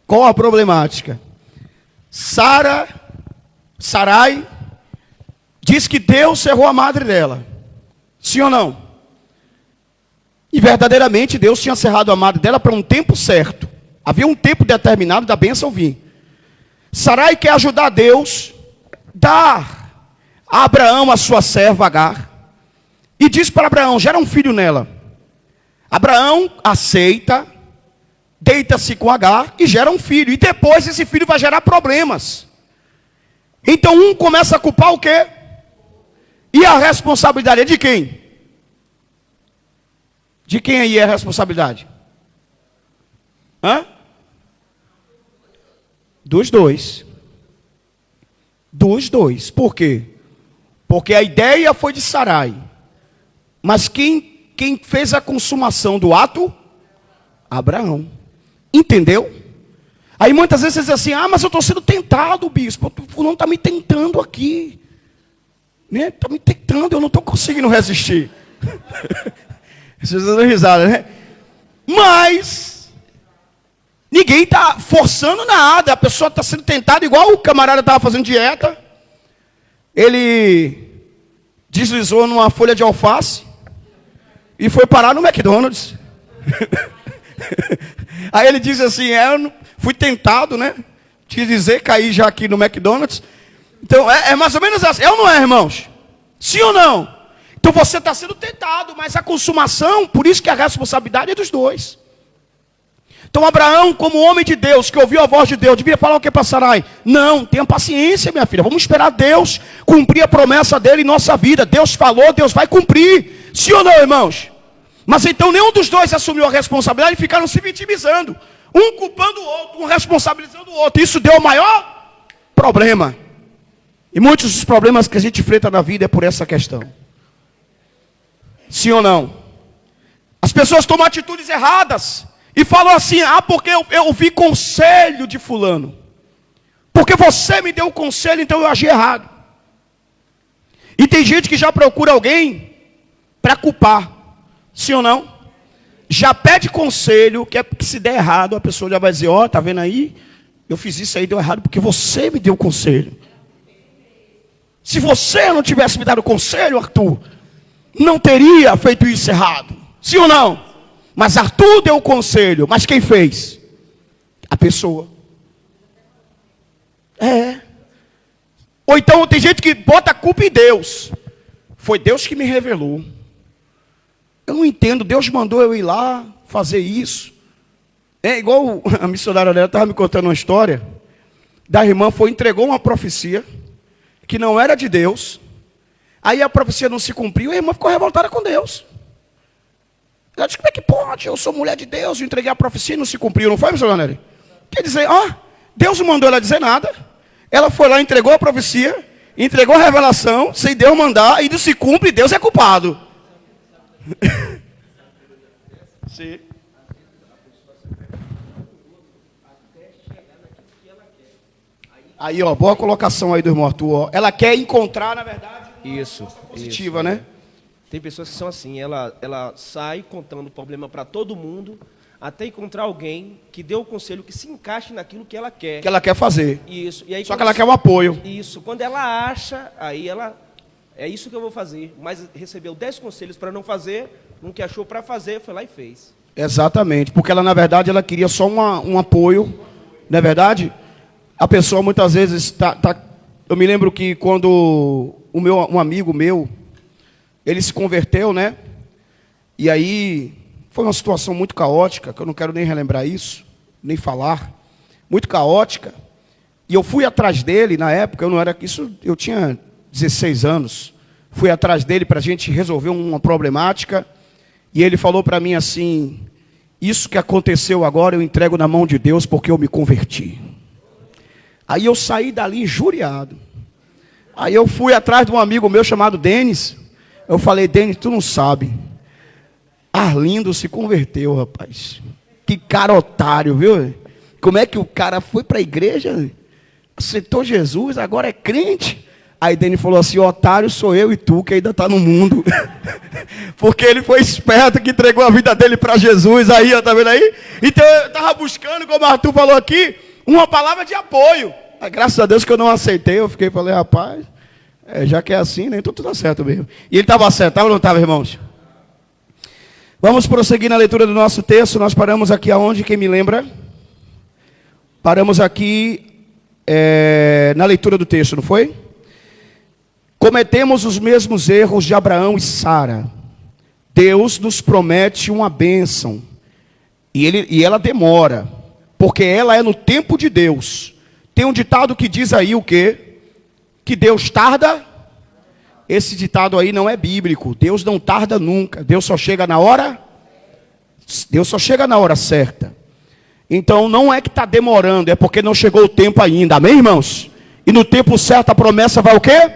A: Qual a problemática? Sarai diz que Deus errou a madre dela. Sim ou não? E verdadeiramente Deus tinha cerrado a madre dela para um tempo certo. Havia um tempo determinado da bênção vir. Sarai quer ajudar Deus, dar a Abraão a sua serva Agar, e diz para Abraão: gera um filho nela. Abraão aceita, deita-se com Agar e gera um filho. E depois esse filho vai gerar problemas. Então um começa a culpar o quê? E a responsabilidade é de quem? De quem aí é a responsabilidade? Dos dois. Dos dois. Por quê? Porque a ideia foi de Sarai. Mas quem fez a consumação do ato? Abraão. Entendeu? Aí muitas vezes você diz assim: mas eu estou sendo tentado, bispo. O não está me tentando aqui. Né? Está me tentando, eu não estou conseguindo resistir. Vocês estão dando risada, né? Mas ninguém está forçando nada. A pessoa está sendo tentada, igual o camarada estava fazendo dieta. Ele deslizou numa folha de alface e foi parar no McDonald's. Aí ele diz assim: eu fui tentado, né? Te dizer, caí já aqui no McDonald's. Então é mais ou menos assim. É ou não é, irmãos? Sim ou não? Então você está sendo tentado, mas a consumação, por isso que a responsabilidade é dos dois. Então Abraão, como homem de Deus, que ouviu a voz de Deus, devia falar o que para Sarai? Não, tenha paciência, minha filha. Vamos esperar Deus cumprir a promessa dele em nossa vida. Deus falou, Deus vai cumprir. Sim ou não, irmãos? Mas então nenhum dos dois assumiu a responsabilidade e ficaram se vitimizando. Um culpando o outro, um responsabilizando o outro. Isso deu o maior problema. E muitos dos problemas que a gente enfrenta na vida é por essa questão. Sim ou não? As pessoas tomam atitudes erradas e falam assim: ah, porque eu ouvi conselho de fulano. Porque você me deu o conselho, então eu agi errado. E tem gente que já procura alguém para culpar. Sim ou não? Já pede conselho, que se der errado, a pessoa já vai dizer: ó, tá vendo aí? Eu fiz isso aí, deu errado, porque você me deu o conselho. Se você não tivesse me dado o conselho, Arthur, não teria feito isso errado. Sim ou não? Mas Arthur deu o conselho. Mas quem fez? A pessoa. Ou então tem gente que bota a culpa em Deus. Foi Deus que me revelou. Eu não entendo. Deus mandou eu ir lá fazer isso. É igual a missionária dela estava me contando uma história. Da irmã entregou uma profecia que não era de Deus. Aí a profecia não se cumpriu e a irmã ficou revoltada com Deus. Ela disse: como é que pode? Eu sou mulher de Deus, eu entreguei a profecia e não se cumpriu. Não foi, missionária? Quer dizer, Deus não mandou ela dizer nada. Ela foi lá, entregou a profecia, entregou a revelação, sem Deus mandar, e não se cumpre, Deus é culpado. Sim. Aí, boa colocação aí do irmão Arthur. Ela quer encontrar, na verdade, uma resposta positiva, né?
D: Tem pessoas que são assim, ela sai contando o problema para todo mundo, até encontrar alguém que dê o conselho que se encaixe naquilo que ela quer.
A: Que ela quer fazer.
D: Isso. E aí,
A: só que ela quer um apoio.
D: Isso. Quando ela acha, aí ela... É isso que eu vou fazer. Mas recebeu 10 conselhos para não fazer, um que achou para fazer, foi lá e fez. Exatamente. Porque ela, na verdade, ela queria só um apoio. Não é verdade? A pessoa, muitas vezes, Eu me lembro que quando um amigo meu, ele se converteu, né? E aí... Foi uma situação muito caótica, que eu não quero nem relembrar isso, nem falar. Muito caótica. E eu fui atrás dele, na época, eu tinha 16 anos. Fui atrás dele para a gente resolver uma problemática. E ele falou para mim assim: isso que aconteceu agora eu entrego na mão de Deus porque eu me converti. Aí eu saí dali injuriado. Aí eu fui atrás de um amigo meu chamado Denis. Eu falei: Denis, tu não sabe. Arlindo se converteu, rapaz. Que cara otário, viu? Como é que o cara foi para a igreja, aceitou Jesus, agora é crente? Aí Denis falou assim: otário sou eu e tu, que ainda está no mundo. Porque ele foi esperto, que entregou a vida dele para Jesus. Aí, ó, tá vendo aí? Então eu estava buscando, como o Arthur falou aqui, uma palavra de apoio. Mas, graças a Deus que eu não aceitei. Eu falei: rapaz, já que é assim, né, então tudo está certo mesmo. E ele estava certo, estava ou não estava, irmãos? Vamos prosseguir na leitura do nosso texto. Nós paramos aqui aonde? Quem me lembra? Paramos aqui na leitura do texto, não foi? Cometemos os mesmos erros de Abraão e Sara. Deus nos promete uma bênção. E ela demora. Porque ela é no tempo de Deus. Tem um ditado que diz aí o quê? Que Deus tarda. Esse ditado aí não é bíblico. Deus não tarda nunca. Deus só chega na hora. Deus só chega na hora certa. Então não é que está demorando, é porque não chegou o tempo ainda. Amém, irmãos? E no tempo certo a promessa vai o quê?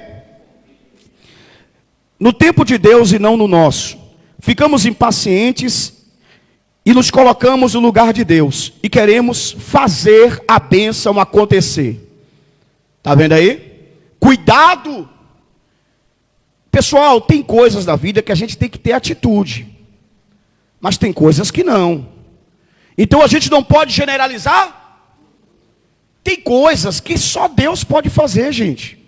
D: No tempo de Deus e não no nosso. Ficamos impacientes e nos colocamos no lugar de Deus. E queremos fazer a bênção acontecer. Está vendo aí? Cuidado! Pessoal, tem coisas na vida que a gente tem que ter atitude. Mas tem coisas que não. Então a gente não pode generalizar. Tem coisas que só Deus pode fazer, gente.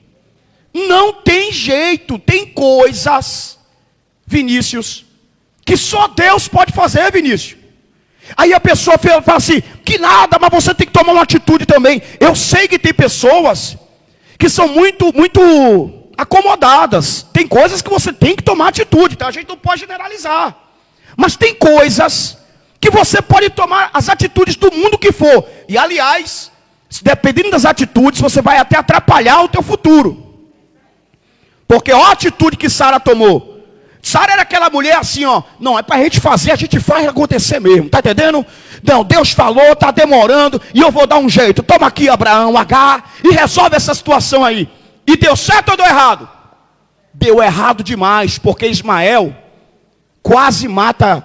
D: Não tem jeito. Tem coisas, Vinícius, que só Deus pode fazer, Vinícius. Aí a pessoa fala assim: que nada, mas você tem que tomar uma atitude também. Eu sei que tem pessoas que são muito acomodadas. Tem coisas que você tem que tomar atitude, tá? A gente não pode generalizar. Mas tem coisas que você pode tomar as atitudes do mundo que for. E aliás, dependendo das atitudes, você vai até atrapalhar o teu futuro. Porque ó a atitude que Sara tomou. Sara era aquela mulher assim, ó: não, é para a gente fazer, a gente faz acontecer mesmo, tá entendendo? Não, Deus falou, tá demorando, e eu vou dar um jeito. Toma aqui, Abraão, Agar, e resolve essa situação aí. E deu certo ou deu errado? Deu errado demais, porque Ismael quase mata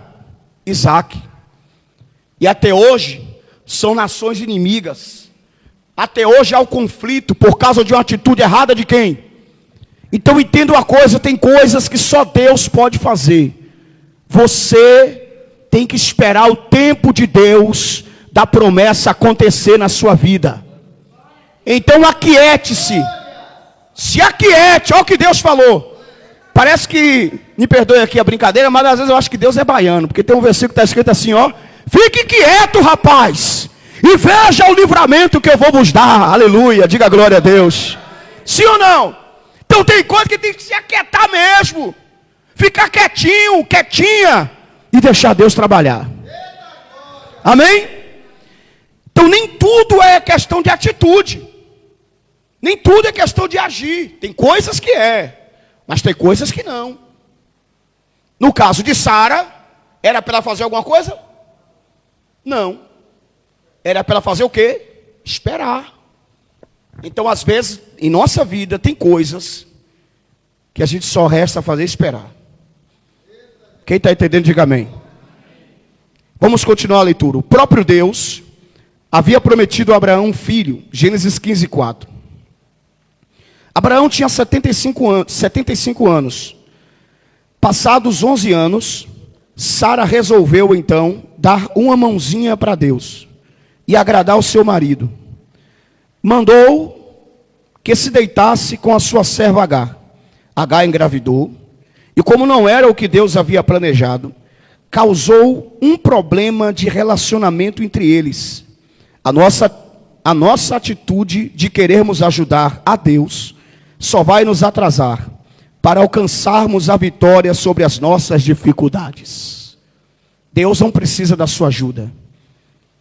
A: Isaac. E até hoje são nações inimigas. Até hoje há o conflito por causa de uma atitude errada de quem? Então entenda uma coisa, tem coisas que só Deus pode fazer. Você tem que esperar o tempo de Deus, da promessa acontecer na sua vida. Então aquiete-se. Se aquiete, olha o que Deus falou. Parece que, me perdoe aqui a brincadeira, mas às vezes eu acho que Deus é baiano. Porque tem um versículo que está escrito assim, ó. Fique quieto, rapaz, e veja o livramento que eu vou vos dar. Aleluia, diga glória a Deus. Sim ou não? Então tem coisa que tem que se aquietar mesmo. Ficar quietinho, quietinha, e deixar Deus trabalhar. Amém? Então nem tudo é questão de atitude. Nem tudo é questão de agir. Tem coisas que é, mas tem coisas que não. No caso de Sara, era para ela fazer alguma coisa? Não. Era para ela fazer o quê? Esperar. Então, às vezes, em nossa vida, tem coisas que a gente só resta fazer esperar. Quem está entendendo, diga amém. Vamos continuar a leitura. O próprio Deus havia prometido a Abraão um filho. Gênesis 15, 4. Abraão tinha 75 anos. Passados 11 anos, Sara resolveu então dar uma mãozinha para Deus e agradar o seu marido. Mandou que se deitasse com a sua serva Agar. Agar engravidou, e como não era o que Deus havia planejado, causou um problema de relacionamento entre eles. A nossa atitude de querermos ajudar a Deus só vai nos atrasar para alcançarmos a vitória sobre as nossas dificuldades. Deus não precisa da sua ajuda.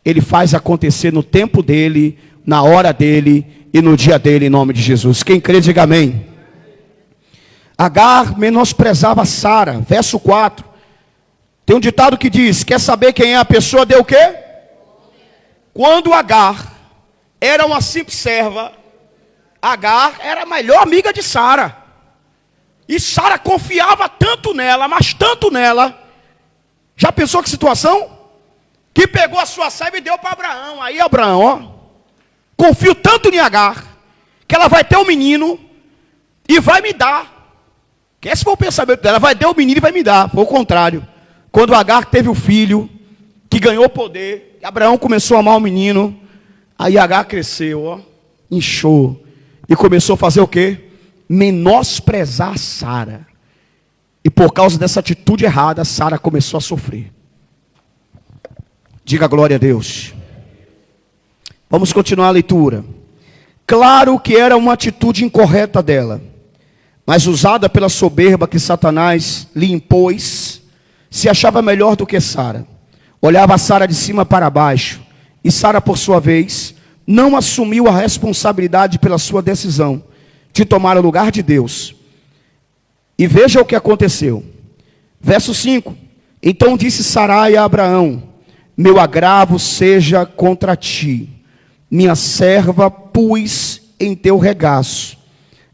A: Ele faz acontecer no tempo dele, na hora dele e no dia dele, em nome de Jesus. Quem crê, diga amém. Agar menosprezava Sara, verso 4. Tem um ditado que diz, quer saber quem é a pessoa, deu o quê? Quando Agar era uma simples serva, Agar era a melhor amiga de Sara. E Sara confiava tanto nela, mas tanto nela. Já pensou que situação? Que pegou a sua serva e deu para Abraão. Aí Abraão, ó, confio tanto em Agar, que ela vai ter um menino e vai me dar. Que esse foi o pensamento dela, vai ter um menino e vai me dar. Foi o contrário. Quando Agar teve o filho, que ganhou poder, Abraão começou a amar o menino, aí Agar cresceu, ó, inchou, e começou a fazer o quê? Menosprezar Sara. E por causa dessa atitude errada, Sara começou a sofrer. Diga glória a Deus. Vamos continuar a leitura. Claro que era uma atitude incorreta dela, mas usada pela soberba que Satanás lhe impôs, se achava melhor do que Sara. Olhava Sara de cima para baixo, e Sara, por sua vez, não assumiu a responsabilidade pela sua decisão de tomar o lugar de Deus. E veja o que aconteceu. Verso 5. Então disse Sarai a Abraão, meu agravo seja contra ti. Minha serva pus em teu regaço.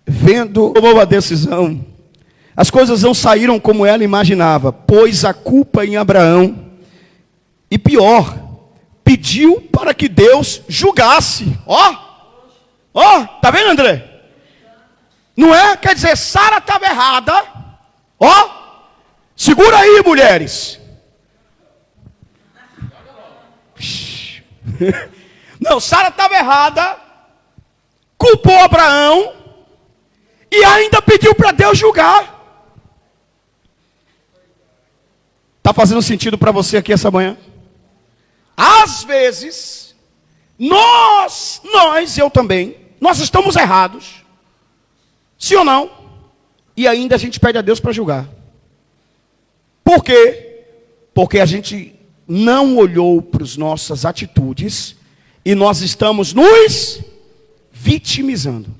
A: Vendo, tomou a decisão. As coisas não saíram como ela imaginava. Pôs a culpa em Abraão. E pior, pediu para que Deus julgasse. Ó, tá vendo, André? Não é? Quer dizer, Sara estava errada. Ó, segura aí, mulheres. Não, Sara estava errada, culpou Abraão e ainda pediu para Deus julgar. Está fazendo sentido para você aqui essa manhã? Às vezes, eu também, nós estamos errados. Sim ou não? E ainda a gente pede a Deus para julgar. Por quê? Porque a gente não olhou para as nossas atitudes e nós estamos nos vitimizando.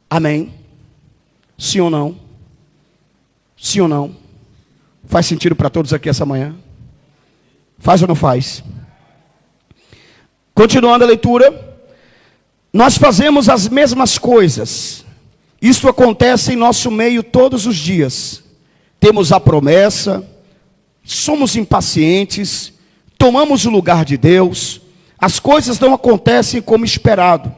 A: Amém? Sim ou não? Sim ou não? Faz sentido para todos aqui essa manhã? Faz ou não faz? Continuando a leitura. Nós fazemos as mesmas coisas. Isso acontece em nosso meio todos os dias. Temos a promessa, somos impacientes, tomamos o lugar de Deus, as coisas não acontecem como esperado,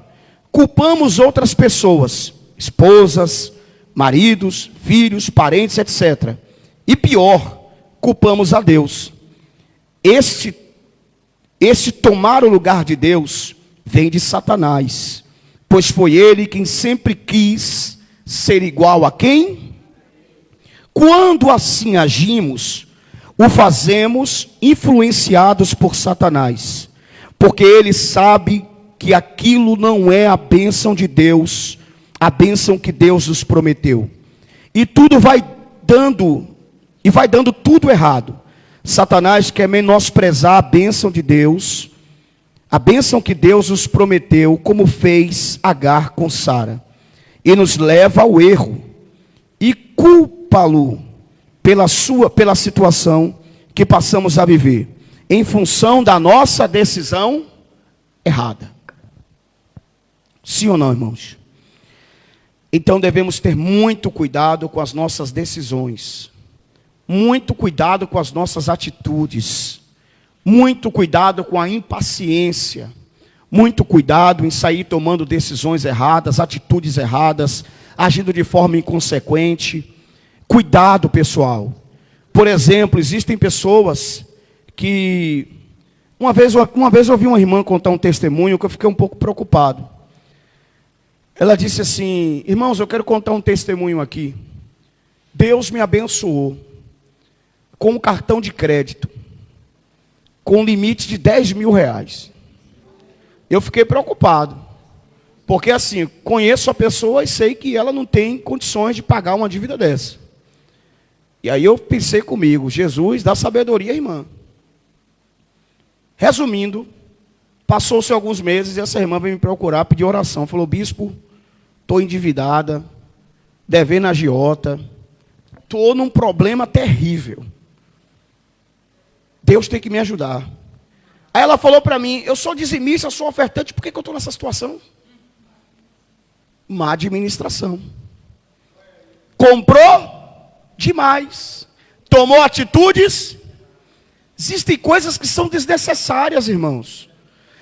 A: culpamos outras pessoas, esposas, maridos, filhos, parentes, etc. E pior, culpamos a Deus. Este tomar o lugar de Deus vem de Satanás, pois foi ele quem sempre quis ser igual a quem? Quando assim agimos, o fazemos influenciados por Satanás, porque ele sabe que aquilo não é a bênção de Deus, a bênção que Deus nos prometeu. E tudo vai dando tudo errado. Satanás quer menosprezar a bênção de Deus, a bênção que Deus nos prometeu, como fez Agar com Sara, e nos leva ao erro, e culpa-lo pela situação que passamos a viver, em função da nossa decisão errada. Sim ou não, irmãos? Então devemos ter muito cuidado com as nossas decisões, muito cuidado com as nossas atitudes, muito cuidado com a impaciência, muito cuidado em sair tomando decisões erradas, atitudes erradas, agindo de forma inconsequente. Cuidado, pessoal. Por exemplo, existem pessoas que... Uma vez eu ouvi uma irmã contar um testemunho que eu fiquei um pouco preocupado. Ela disse assim: irmãos, eu quero contar um testemunho aqui. Deus me abençoou com um cartão de crédito, com um limite de 10 mil reais. Eu fiquei preocupado, porque assim, conheço a pessoa e sei que ela não tem condições de pagar uma dívida dessa. E aí eu pensei comigo: Jesus, dá sabedoria à irmã. Resumindo, passou-se alguns meses e essa irmã veio me procurar, pedir oração. Falou: bispo, estou endividada, devendo a agiota, estou num problema terrível. Deus tem que me ajudar. Aí ela falou para mim: eu sou dizimista, eu sou ofertante, por que eu estou nessa situação? Má administração. Comprou demais. Tomou atitudes. Existem coisas que são desnecessárias, irmãos.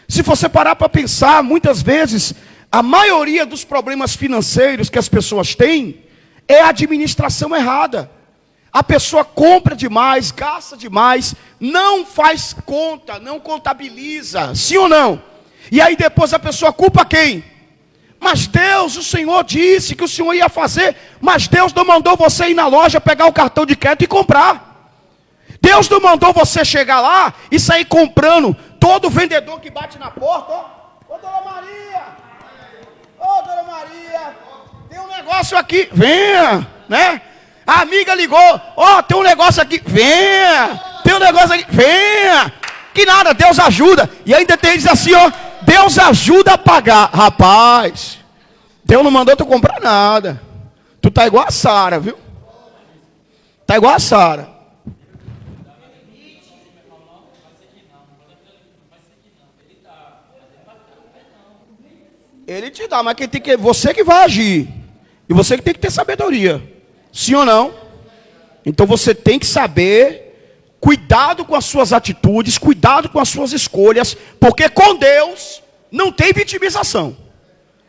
A: Se você parar para pensar, muitas vezes, a maioria dos problemas financeiros que as pessoas têm é a administração errada. A pessoa compra demais, gasta demais, não faz conta, não contabiliza, sim ou não? E aí depois a pessoa culpa quem? Mas Deus, o Senhor disse que o Senhor ia fazer, mas Deus não mandou você ir na loja, pegar o cartão de crédito e comprar. Deus não mandou você chegar lá e sair comprando. Todo vendedor que bate na porta, ó, ô dona Maria, ô dona Maria, tem um negócio aqui, venha, né? A amiga ligou, ó, tem um negócio aqui, venha, tem um negócio aqui, venha. Que nada, Deus ajuda. E ainda tem diz assim, ó, Deus ajuda a pagar. Rapaz, Deus não mandou tu comprar nada. Tu tá igual a Sara, viu? Tá igual a Sara. Ele te dá, mas quem tem que, você que vai agir. E você que tem que ter sabedoria. Sim ou não? Então você tem que saber, cuidado com as suas atitudes, cuidado com as suas escolhas, porque com Deus não tem vitimização.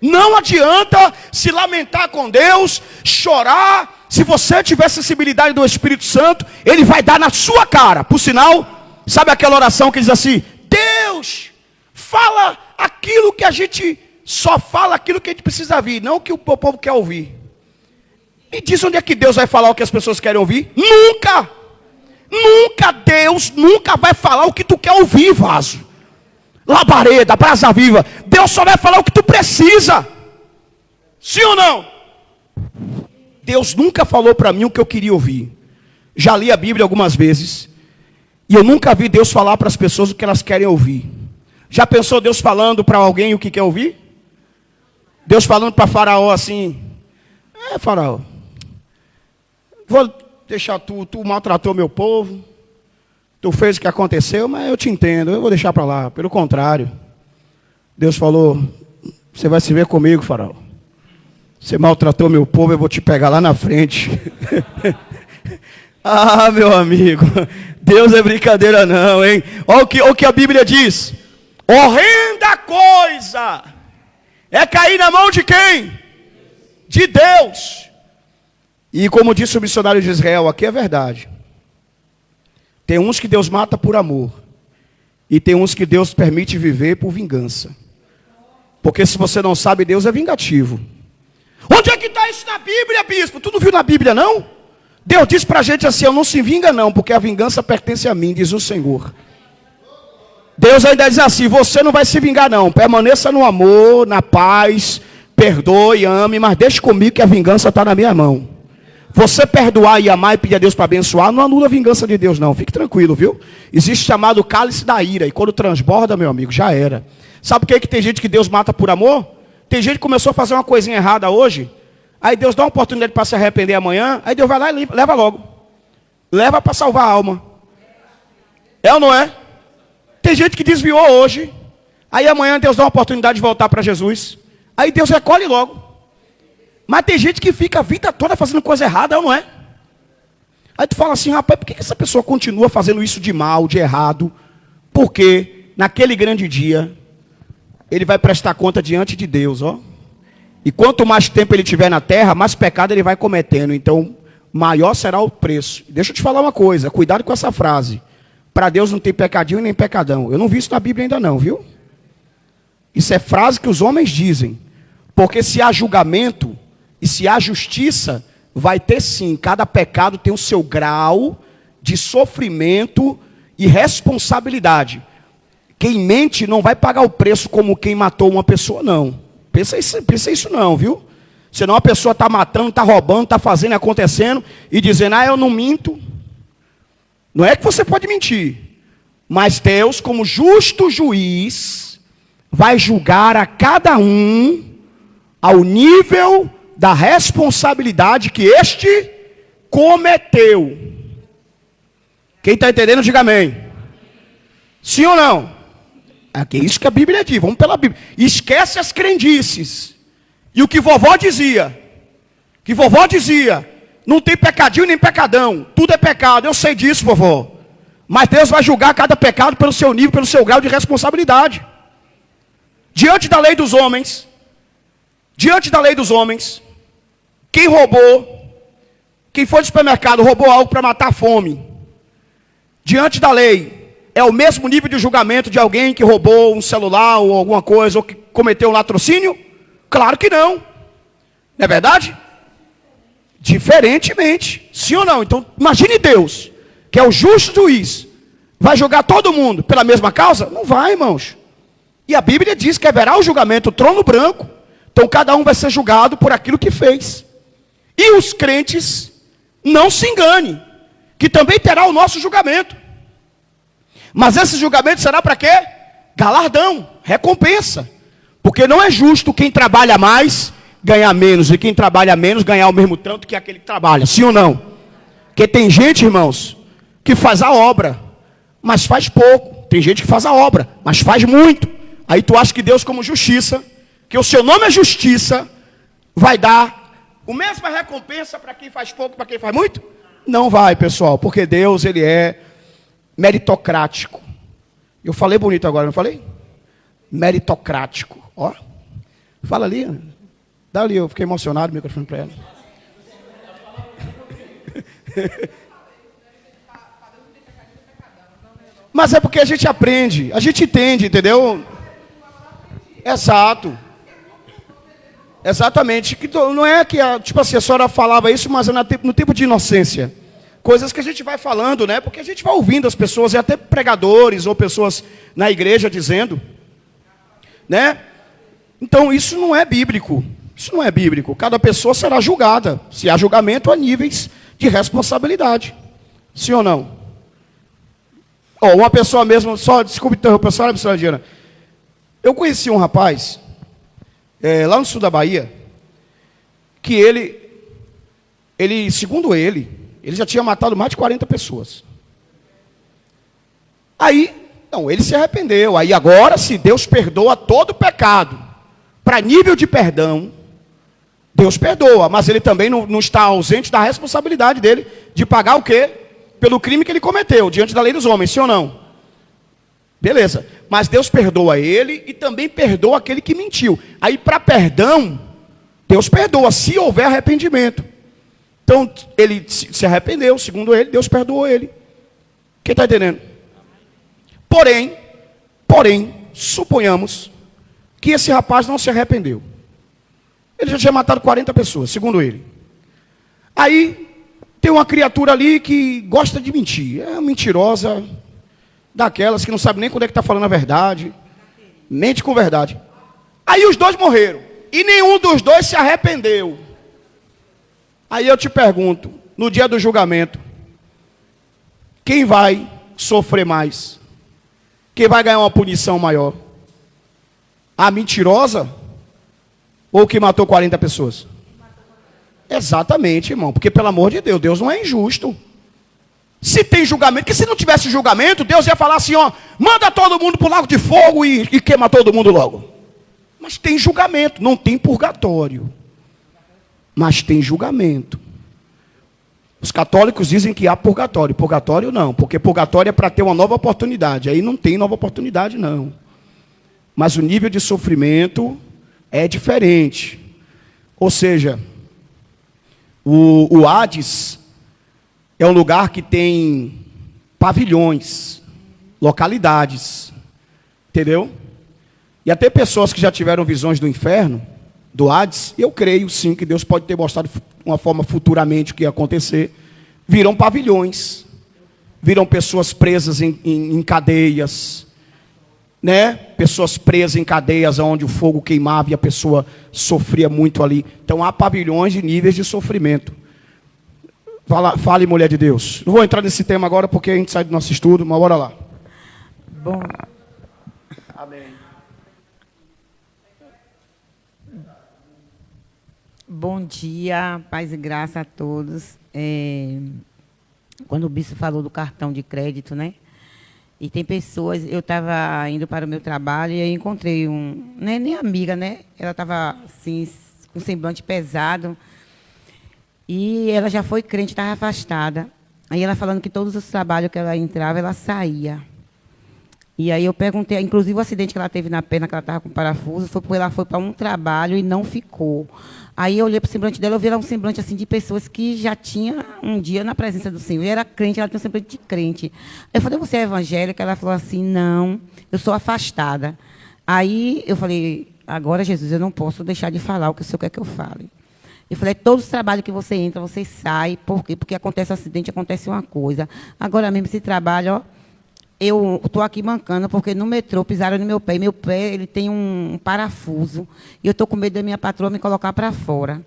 A: Não adianta se lamentar com Deus, chorar. Se você tiver sensibilidade do Espírito Santo, Ele vai dar na sua cara. Por sinal, sabe aquela oração que diz assim: Deus, fala aquilo que a gente... Só fala aquilo que a gente precisa ouvir, não o que o povo quer ouvir. Me diz onde é que Deus vai falar o que as pessoas querem ouvir? Nunca! Nunca Deus, nunca vai falar o que tu quer ouvir, vaso. Labareda, brasa viva. Deus só vai falar o que tu precisa. Sim ou não? Deus nunca falou para mim o que eu queria ouvir. Já li a Bíblia algumas vezes. E eu nunca vi Deus falar para as pessoas o que elas querem ouvir. Já pensou Deus falando para alguém o que quer ouvir? Deus falando para Faraó assim: Faraó, vou deixar tu maltratou meu povo, tu fez o que aconteceu, mas eu te entendo, eu vou deixar para lá. Pelo contrário, Deus falou: você vai se ver comigo, Faraó. Você maltratou meu povo, eu vou te pegar lá na frente. Ah, meu amigo, Deus é brincadeira não, hein? Olha o que a Bíblia diz. Horrenda coisa é cair na mão de quem? De Deus. E como disse o missionário de Israel, aqui é verdade. Tem uns que Deus mata por amor. E tem uns que Deus permite viver por vingança. Porque se você não sabe, Deus é vingativo. Onde é que está isso na Bíblia, bispo? Tu não viu na Bíblia, não? Deus diz para a gente assim, eu não se vinga não, porque a vingança pertence a mim, diz o Senhor. Deus ainda diz assim, você não vai se vingar não, permaneça no amor, na paz, perdoe, ame, mas deixe comigo que a vingança está na minha mão. Você perdoar e amar e pedir a Deus para abençoar, não anula a vingança de Deus não, fique tranquilo, viu? Existe chamado cálice da ira, e quando transborda, meu amigo, já era. Sabe por que tem gente que Deus mata por amor? Tem gente que começou a fazer uma coisinha errada hoje, aí Deus dá uma oportunidade para se arrepender amanhã, aí Deus vai lá e leva logo. Leva para salvar a alma. É ou não é? Tem gente que desviou hoje, aí amanhã Deus dá uma oportunidade de voltar para Jesus, aí Deus recolhe logo. Mas tem gente que fica a vida toda fazendo coisa errada, é ou não é? Aí tu fala assim, rapaz, por que essa pessoa continua fazendo isso de mal, de errado? Porque naquele grande dia, ele vai prestar conta diante de Deus, ó. E quanto mais tempo ele tiver na terra, mais pecado ele vai cometendo. Então, maior será o preço. Deixa eu te falar uma coisa, cuidado com essa frase. Para Deus não tem pecadinho nem pecadão. Eu não vi isso na Bíblia ainda não, viu? Isso é frase que os homens dizem. Porque se há julgamento e se há justiça, vai ter sim. Cada pecado tem o seu grau de sofrimento e responsabilidade. Quem mente não vai pagar o preço como quem matou uma pessoa, não. Pensa isso não, viu? Senão a pessoa está matando, está roubando, está fazendo, acontecendo, e dizendo, eu não minto. Não é que você pode mentir. Mas Deus, como justo juiz, vai julgar a cada um ao nível da responsabilidade que este cometeu. Quem está entendendo, diga amém. Sim ou não? É isso que a Bíblia diz, vamos pela Bíblia. Esquece as crendices. E o que vovó dizia, não tem pecadinho nem pecadão, tudo é pecado, eu sei disso, vovó. Mas Deus vai julgar cada pecado pelo seu nível, pelo seu grau de responsabilidade. Diante da lei dos homens, quem roubou, quem foi no supermercado, roubou algo para matar a fome. Diante da lei, é o mesmo nível de julgamento de alguém que roubou um celular ou alguma coisa, ou que cometeu um latrocínio? Claro que não. Não é verdade? Diferentemente. Sim ou não? Então, imagine Deus, que é o justo juiz, vai julgar todo mundo pela mesma causa? Não vai, irmãos. E a Bíblia diz que haverá o julgamento, o trono branco. Então, cada um vai ser julgado por aquilo que fez. E os crentes, não se engane, que também terá o nosso julgamento. Mas esse julgamento será para quê? Galardão, recompensa. Porque não é justo quem trabalha mais ganhar menos, e quem trabalha menos ganhar o mesmo tanto que aquele que trabalha. Sim ou não? Porque tem gente, irmãos, que faz a obra, mas faz pouco. Tem gente que faz a obra, mas faz muito. Aí tu acha que Deus, como justiça, que o seu nome é justiça, vai dar a mesma recompensa para quem faz pouco e para quem faz muito? Não vai, pessoal, porque Deus, ele é meritocrático. Eu falei bonito agora, não falei? Meritocrático. Ó, fala ali. Dá ali, eu fiquei emocionado, o microfone para ela. Mas é porque a gente aprende, a gente entende, entendeu? Exato. Exatamente. Não é que, tipo assim, a senhora falava isso, mas é no tempo de inocência. Coisas que a gente vai falando, né? Porque a gente vai ouvindo as pessoas, e até pregadores ou pessoas na igreja dizendo, né? Então isso não é bíblico. Isso não é bíblico. Cada pessoa será julgada. Se há julgamento, há níveis de responsabilidade. Sim ou não? Uma pessoa mesmo, só, desculpe interromper, senhora Diana. Eu conheci um rapaz, lá no sul da Bahia, que ele, segundo ele já tinha matado mais de 40 pessoas. Aí, não, ele se arrependeu. Aí agora, se Deus perdoa todo pecado, para nível de perdão, Deus perdoa, mas ele também não está ausente da responsabilidade dele de pagar o quê? Pelo crime que ele cometeu, diante da lei dos homens, sim ou não? Beleza. Mas Deus perdoa ele e também perdoa aquele que mentiu. Aí, para perdão, Deus perdoa, se houver arrependimento. Então, ele se arrependeu, segundo ele, Deus perdoou ele. Quem está entendendo? Porém, suponhamos que esse rapaz não se arrependeu. Ele já tinha matado 40 pessoas, segundo ele. Aí, tem uma criatura ali que gosta de mentir. É uma mentirosa, daquelas que não sabe nem quando é que está falando a verdade. Mente com verdade. Aí os dois morreram. E nenhum dos dois se arrependeu. Aí eu te pergunto, no dia do julgamento, quem vai sofrer mais? Quem vai ganhar uma punição maior? A mentirosa? Ou que matou 40 pessoas? Exatamente, irmão. Porque, pelo amor de Deus, Deus não é injusto. Se tem julgamento, que se não tivesse julgamento, Deus ia falar assim, ó, manda todo mundo para o lago de fogo e queima todo mundo logo. Mas tem julgamento, não tem purgatório. Mas tem julgamento. Os católicos dizem que há purgatório. Purgatório não, porque purgatório é para ter uma nova oportunidade. Aí não tem nova oportunidade, não. Mas o nível de sofrimento é diferente. Ou seja, o Hades é um lugar que tem pavilhões, localidades, entendeu? E até pessoas que já tiveram visões do inferno, do Hades, eu creio sim que Deus pode ter mostrado uma forma futuramente o que ia acontecer, viram pavilhões, viram pessoas presas em cadeias, né? Pessoas presas em cadeias onde o fogo queimava e a pessoa sofria muito ali. Então há pavilhões de níveis de sofrimento. Fale, mulher de Deus. Não vou entrar nesse tema agora porque a gente sai do nosso estudo, mas bora lá.
E: Bom.
A: Amém.
E: Bom dia, paz e graça a todos. Quando o bispo falou do cartão de crédito, né? E tem pessoas, eu estava indo para o meu trabalho e eu encontrei não é nem amiga, né? Ela estava assim, com semblante pesado. E ela já foi crente, estava afastada. Aí ela falando que todos os trabalhos que ela entrava, ela saía. E aí eu perguntei, inclusive o acidente que ela teve na perna, que ela estava com parafuso, foi porque ela foi para um trabalho e não ficou. Aí eu olhei para o semblante dela, eu vi ela um semblante assim de pessoas que já tinha um dia na presença do Senhor. E era crente, ela tinha um semblante de crente. Eu falei, você é evangélica? Ela falou assim, não, eu sou afastada. Aí eu falei, agora Jesus, eu não posso deixar de falar o que o Senhor quer que eu fale. Eu falei, todos os trabalhos que você entra, você sai. Por quê? Porque acontece um acidente, acontece uma coisa. Agora mesmo, esse trabalho, ó, eu estou aqui mancando, porque no metrô pisaram no meu pé. E meu pé ele tem um parafuso. E eu estou com medo da minha patroa me colocar para fora.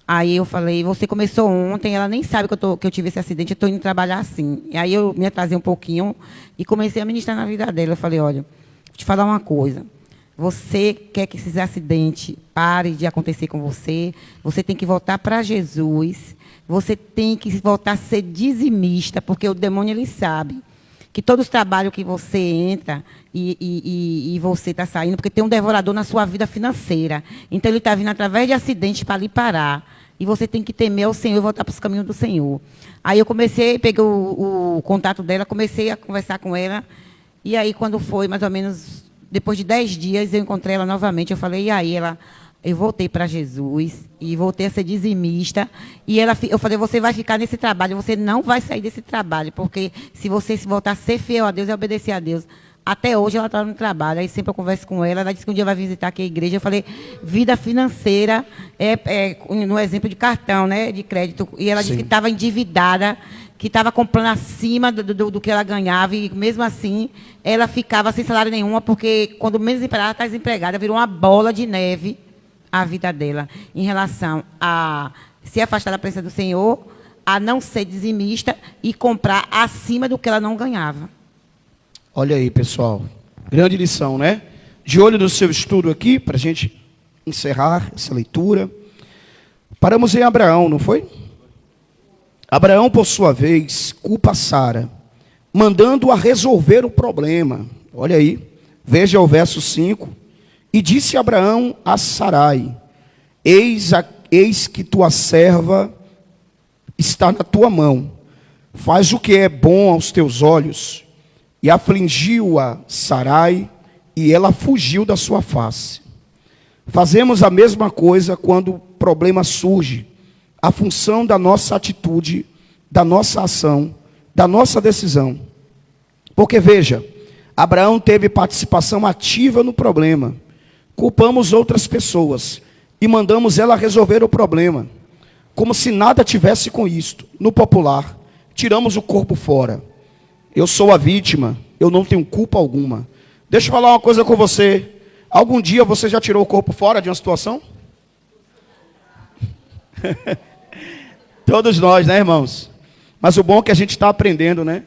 E: Aí eu falei, você começou ontem, ela nem sabe que eu tive esse acidente, eu estou indo trabalhar assim. E aí eu me atrasei um pouquinho e comecei a ministrar na vida dela. Eu falei, olha, vou te falar uma coisa. Você quer que esse acidente pare de acontecer com você? Você tem que voltar para Jesus. Você tem que voltar a ser dizimista, porque o demônio ele sabe que todos os trabalhos que você entra e você está saindo, porque tem um devorador na sua vida financeira. Então ele está vindo através de acidentes para lhe parar. E você tem que temer ao Senhor e voltar para os caminhos do Senhor. Aí eu peguei o contato dela, comecei a conversar com ela. E aí, quando foi mais ou menos depois de 10 dias, eu encontrei ela novamente. Eu falei, e aí? Eu voltei para Jesus e voltei a ser dizimista. E eu falei, você vai ficar nesse trabalho, você não vai sair desse trabalho, porque se você voltar a ser fiel a Deus e obedecer a Deus, até hoje ela está no trabalho. Aí sempre eu converso com ela, ela disse que um dia vai visitar aqui a igreja. Eu falei, vida financeira no exemplo de cartão, né, de crédito. E ela disse que estava endividada, que estava comprando acima do que ela ganhava, e mesmo assim, ela ficava sem salário nenhuma, porque quando menos ela está desempregada, virou uma bola de neve a vida dela, em relação a se afastar da presença do Senhor, a não ser dizimista e comprar acima do que ela não ganhava.
A: Olha aí, pessoal, grande lição, né? De olho no seu estudo aqui, para a gente encerrar essa leitura. Paramos em Abraão, não foi? Abraão, por sua vez, culpa Sara, mandando-a resolver o problema. Olha aí, veja o verso 5. E disse Abraão a Sarai, eis que tua serva está na tua mão. faz o que é bom aos teus olhos. E afligiu-a Sarai, e ela fugiu da sua face. Fazemos a mesma coisa quando o problema surge. A função da nossa atitude, da nossa ação, da nossa decisão. Porque veja, Abraão teve participação ativa no problema. Culpamos outras pessoas e mandamos ela resolver o problema, como se nada tivesse com isto. No popular, tiramos o corpo fora. Eu sou a vítima, eu não tenho culpa alguma. Deixa eu falar uma coisa com você. Algum dia você já tirou o corpo fora de uma situação? Todos nós, né, irmãos? Mas o bom é que a gente está aprendendo, né?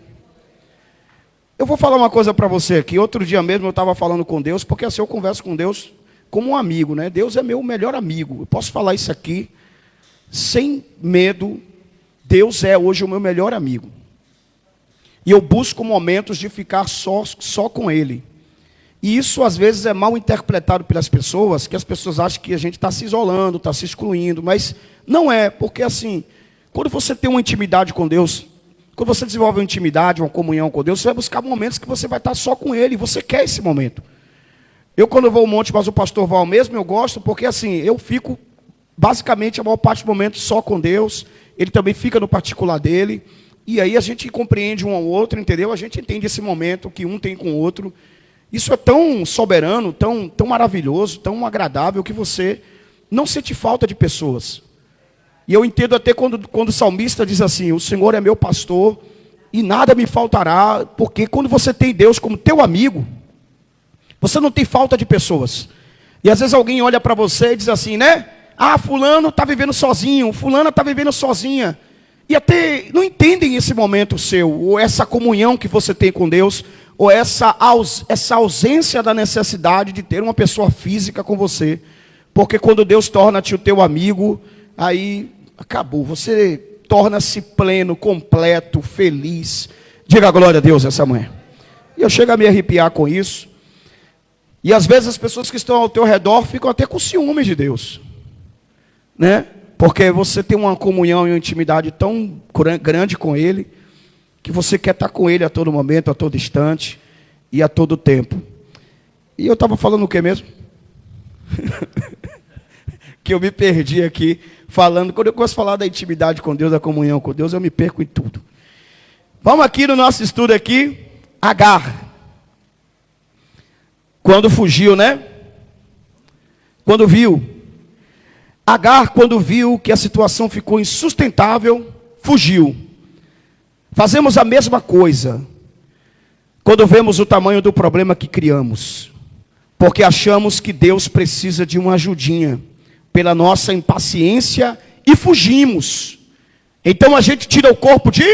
A: Eu vou falar uma coisa para você aqui. Outro dia mesmo eu estava falando com Deus, porque assim eu converso com Deus como um amigo, né? Deus é meu melhor amigo. Eu posso falar isso aqui sem medo. Deus é hoje o meu melhor amigo. E eu busco momentos de ficar só com Ele. E isso às vezes é mal interpretado pelas pessoas, que as pessoas acham que a gente está se isolando, está se excluindo. Mas não é, porque assim, quando você tem uma intimidade com Deus, quando você desenvolve uma intimidade, uma comunhão com Deus, você vai buscar momentos que você vai estar só com Ele. Você quer esse momento. Eu quando eu vou ao monte, mas o pastor Val mesmo, eu gosto, porque assim, eu fico basicamente a maior parte do momento só com Deus. Ele também fica no particular dele. E aí a gente compreende um ao outro, entendeu? A gente entende esse momento que um tem com o outro. Isso é tão soberano, tão maravilhoso, tão agradável, que você não sente falta de pessoas. E eu entendo até quando o salmista diz assim, o Senhor é meu pastor e nada me faltará, porque quando você tem Deus como teu amigo, você não tem falta de pessoas. E às vezes alguém olha para você e diz assim, né? Ah, fulano está vivendo sozinho, fulana está vivendo sozinha. E até não entendem esse momento seu, ou essa comunhão que você tem com Deus, ou essa ausência da necessidade de ter uma pessoa física com você. Porque quando Deus torna-te o teu amigo, aí acabou. Você torna-se pleno, completo, feliz. Diga glória a Deus essa manhã. E eu chego a me arrepiar com isso. E às vezes as pessoas que estão ao teu redor ficam até com ciúmes de Deus, né? Porque você tem uma comunhão e uma intimidade tão grande com Ele, que você quer estar com Ele a todo momento, a todo instante e a todo tempo. E eu estava falando o que mesmo? Que eu me perdi aqui falando. Quando eu começo a falar da intimidade com Deus, da comunhão com Deus, eu me perco em tudo. Vamos aqui no nosso estudo aqui, Agar. Quando fugiu, né? Quando viu. Agar, quando viu que a situação ficou insustentável, fugiu. Fazemos a mesma coisa quando vemos o tamanho do problema que criamos, porque achamos que Deus precisa de uma ajudinha pela nossa impaciência e fugimos. Então a gente tira o corpo de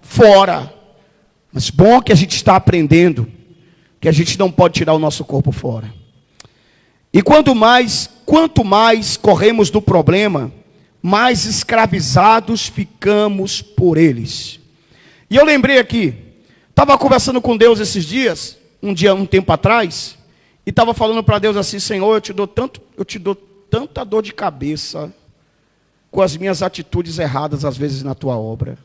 A: fora. Mas bom que a gente está aprendendo que a gente não pode tirar o nosso corpo fora. E quanto mais corremos do problema, mais escravizados ficamos por eles. E eu lembrei aqui, estava conversando com Deus esses dias, um tempo atrás, e estava falando para Deus assim, Senhor, eu te dou tanta dor de cabeça com as minhas atitudes erradas, às vezes, na tua obra.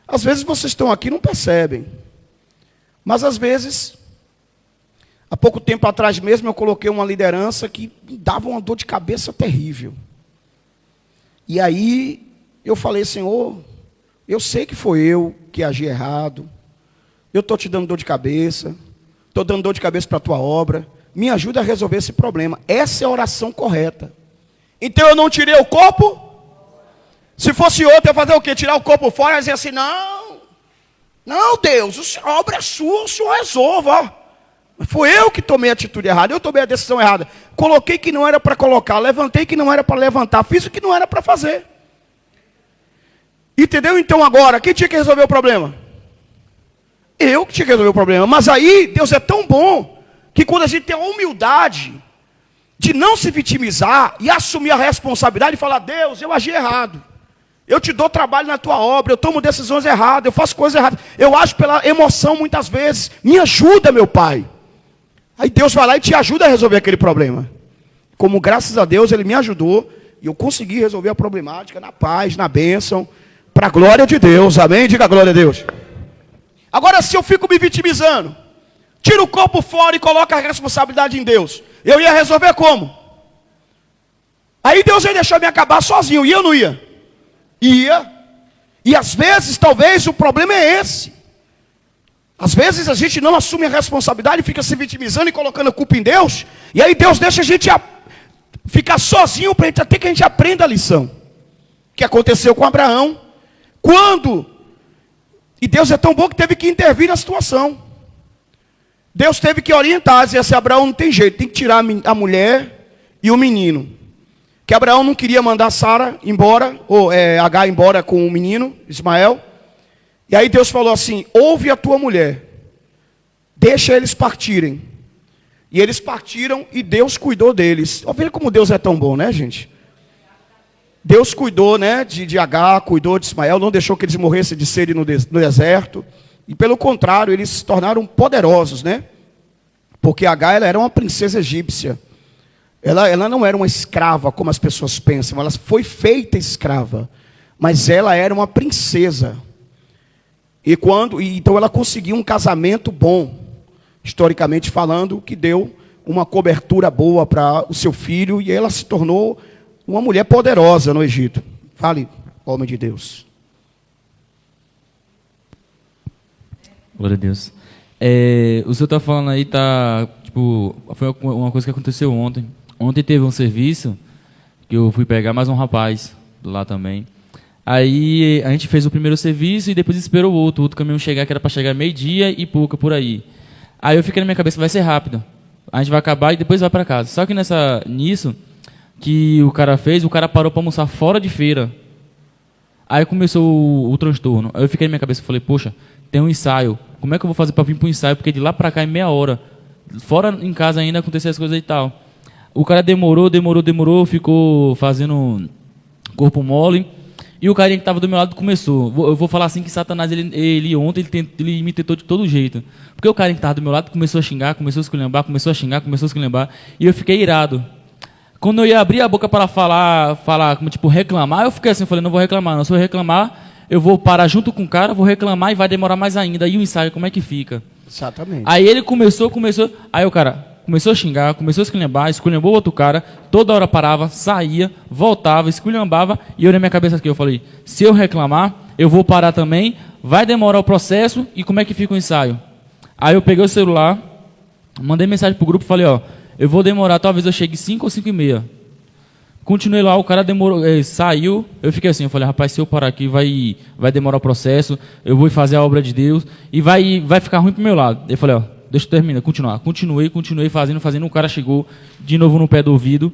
A: Às vezes vocês estão aqui e não percebem. Mas às vezes, há pouco tempo atrás mesmo, eu coloquei uma liderança que me dava uma dor de cabeça terrível. E aí, eu falei, Senhor, eu sei que foi eu que agi errado. Eu estou te dando dor de cabeça. Estou dando dor de cabeça para a tua obra. Me ajuda a resolver esse problema. Essa é a oração correta. Então eu não tirei o corpo. Se fosse outro, eu ia fazer o quê? Tirar o corpo fora e dizer assim, não, Deus, a obra é sua, o Senhor resolva. Foi eu que tomei a atitude errada, eu tomei a decisão errada. Coloquei que não era para colocar, levantei que não era para levantar, fiz o que não era para fazer. Entendeu? Então agora, quem tinha que resolver o problema? Eu que tinha que resolver o problema. Mas aí, Deus é tão bom, que quando a gente tem a humildade de não se vitimizar e assumir a responsabilidade e falar, Deus, eu agi errado. Eu te dou trabalho na tua obra, eu tomo decisões erradas, eu faço coisas erradas. Eu acho pela emoção muitas vezes. Me ajuda, meu Pai. Aí Deus vai lá e te ajuda a resolver aquele problema. Como graças a Deus Ele me ajudou, e eu consegui resolver a problemática na paz, na bênção. Para a glória de Deus, amém? Diga a glória a Deus. Agora, se eu fico me vitimizando, tiro o corpo fora e coloco a responsabilidade em Deus, eu ia resolver como? Aí Deus ia deixar me acabar sozinho, e eu não ia? Ia. E às vezes, talvez, o problema é esse. Às vezes a gente não assume a responsabilidade, fica se vitimizando e colocando a culpa em Deus, e aí Deus deixa a gente ficar sozinho, até que a gente aprenda a lição. O que aconteceu com Abraão, e Deus é tão bom que teve que intervir na situação. Deus teve que orientar, dizer assim, Abraão não tem jeito, tem que tirar a mulher e o menino. Que Abraão não queria mandar Sara embora, ou Agar embora com o menino, Ismael. E aí Deus falou assim, ouve a tua mulher, deixa eles partirem. E eles partiram e Deus cuidou deles. Olha ver como Deus é tão bom, né, gente? Deus cuidou, né, de Agar, cuidou de Ismael, não deixou que eles morressem de sede no deserto. E pelo contrário, eles se tornaram poderosos, né? Porque Agar, ela era uma princesa egípcia. Ela não era uma escrava, como as pessoas pensam. Ela foi feita escrava. Mas ela era uma princesa. Então ela conseguiu um casamento bom, historicamente falando, que deu uma cobertura boa para o seu filho. E ela se tornou uma mulher poderosa no Egito. Fale, homem de Deus.
F: Glória a Deus. O senhor está falando aí, foi uma coisa que aconteceu ontem. Ontem teve um serviço que eu fui pegar mais um rapaz lá também. Aí a gente fez o primeiro serviço e depois esperou o outro caminhão chegar, que era para chegar meio-dia e pouco por aí. Aí eu fiquei na minha cabeça, vai ser rápido. A gente vai acabar e depois vai para casa. Só que nisso que o cara parou para almoçar fora de feira. Aí começou o transtorno. Aí eu fiquei na minha cabeça e falei, poxa, tem um ensaio. Como é que eu vou fazer para vir para o ensaio? Porque de lá para cá é meia hora. Fora em casa ainda aconteceu as coisas e tal. O cara demorou, ficou fazendo corpo mole. E o carinha que estava do meu lado começou. Eu vou falar assim que Satanás, ontem, ele me tentou de todo jeito. Porque o carinha que estava do meu lado começou a xingar, começou a esculhambar, começou a esculhambar. E eu fiquei irado. Quando eu ia abrir a boca para falar como tipo reclamar, eu fiquei assim, falei, não vou reclamar, não. Se eu reclamar, eu vou parar junto com o cara, vou reclamar e vai demorar mais ainda. E o ensaio, como é que fica?
A: Exatamente.
F: Aí ele começou, aí o cara começou a xingar, começou a esculhambou o outro cara, toda hora parava, saía, voltava, esculhambava, e eu na minha cabeça aqui, eu falei, se eu reclamar, eu vou parar também, vai demorar o processo, e como é que fica o ensaio? Aí eu peguei o celular, mandei mensagem pro grupo e falei, ó, eu vou demorar, talvez eu chegue 5 ou 5:30. Continuei lá, o cara demorou, saiu, eu fiquei assim, eu falei, rapaz, se eu parar aqui, vai demorar o processo, eu vou fazer a obra de Deus, e vai ficar ruim pro meu lado. Eu falei, ó, deixa eu terminar, continuar. Continuei fazendo, o cara chegou de novo no pé do ouvido,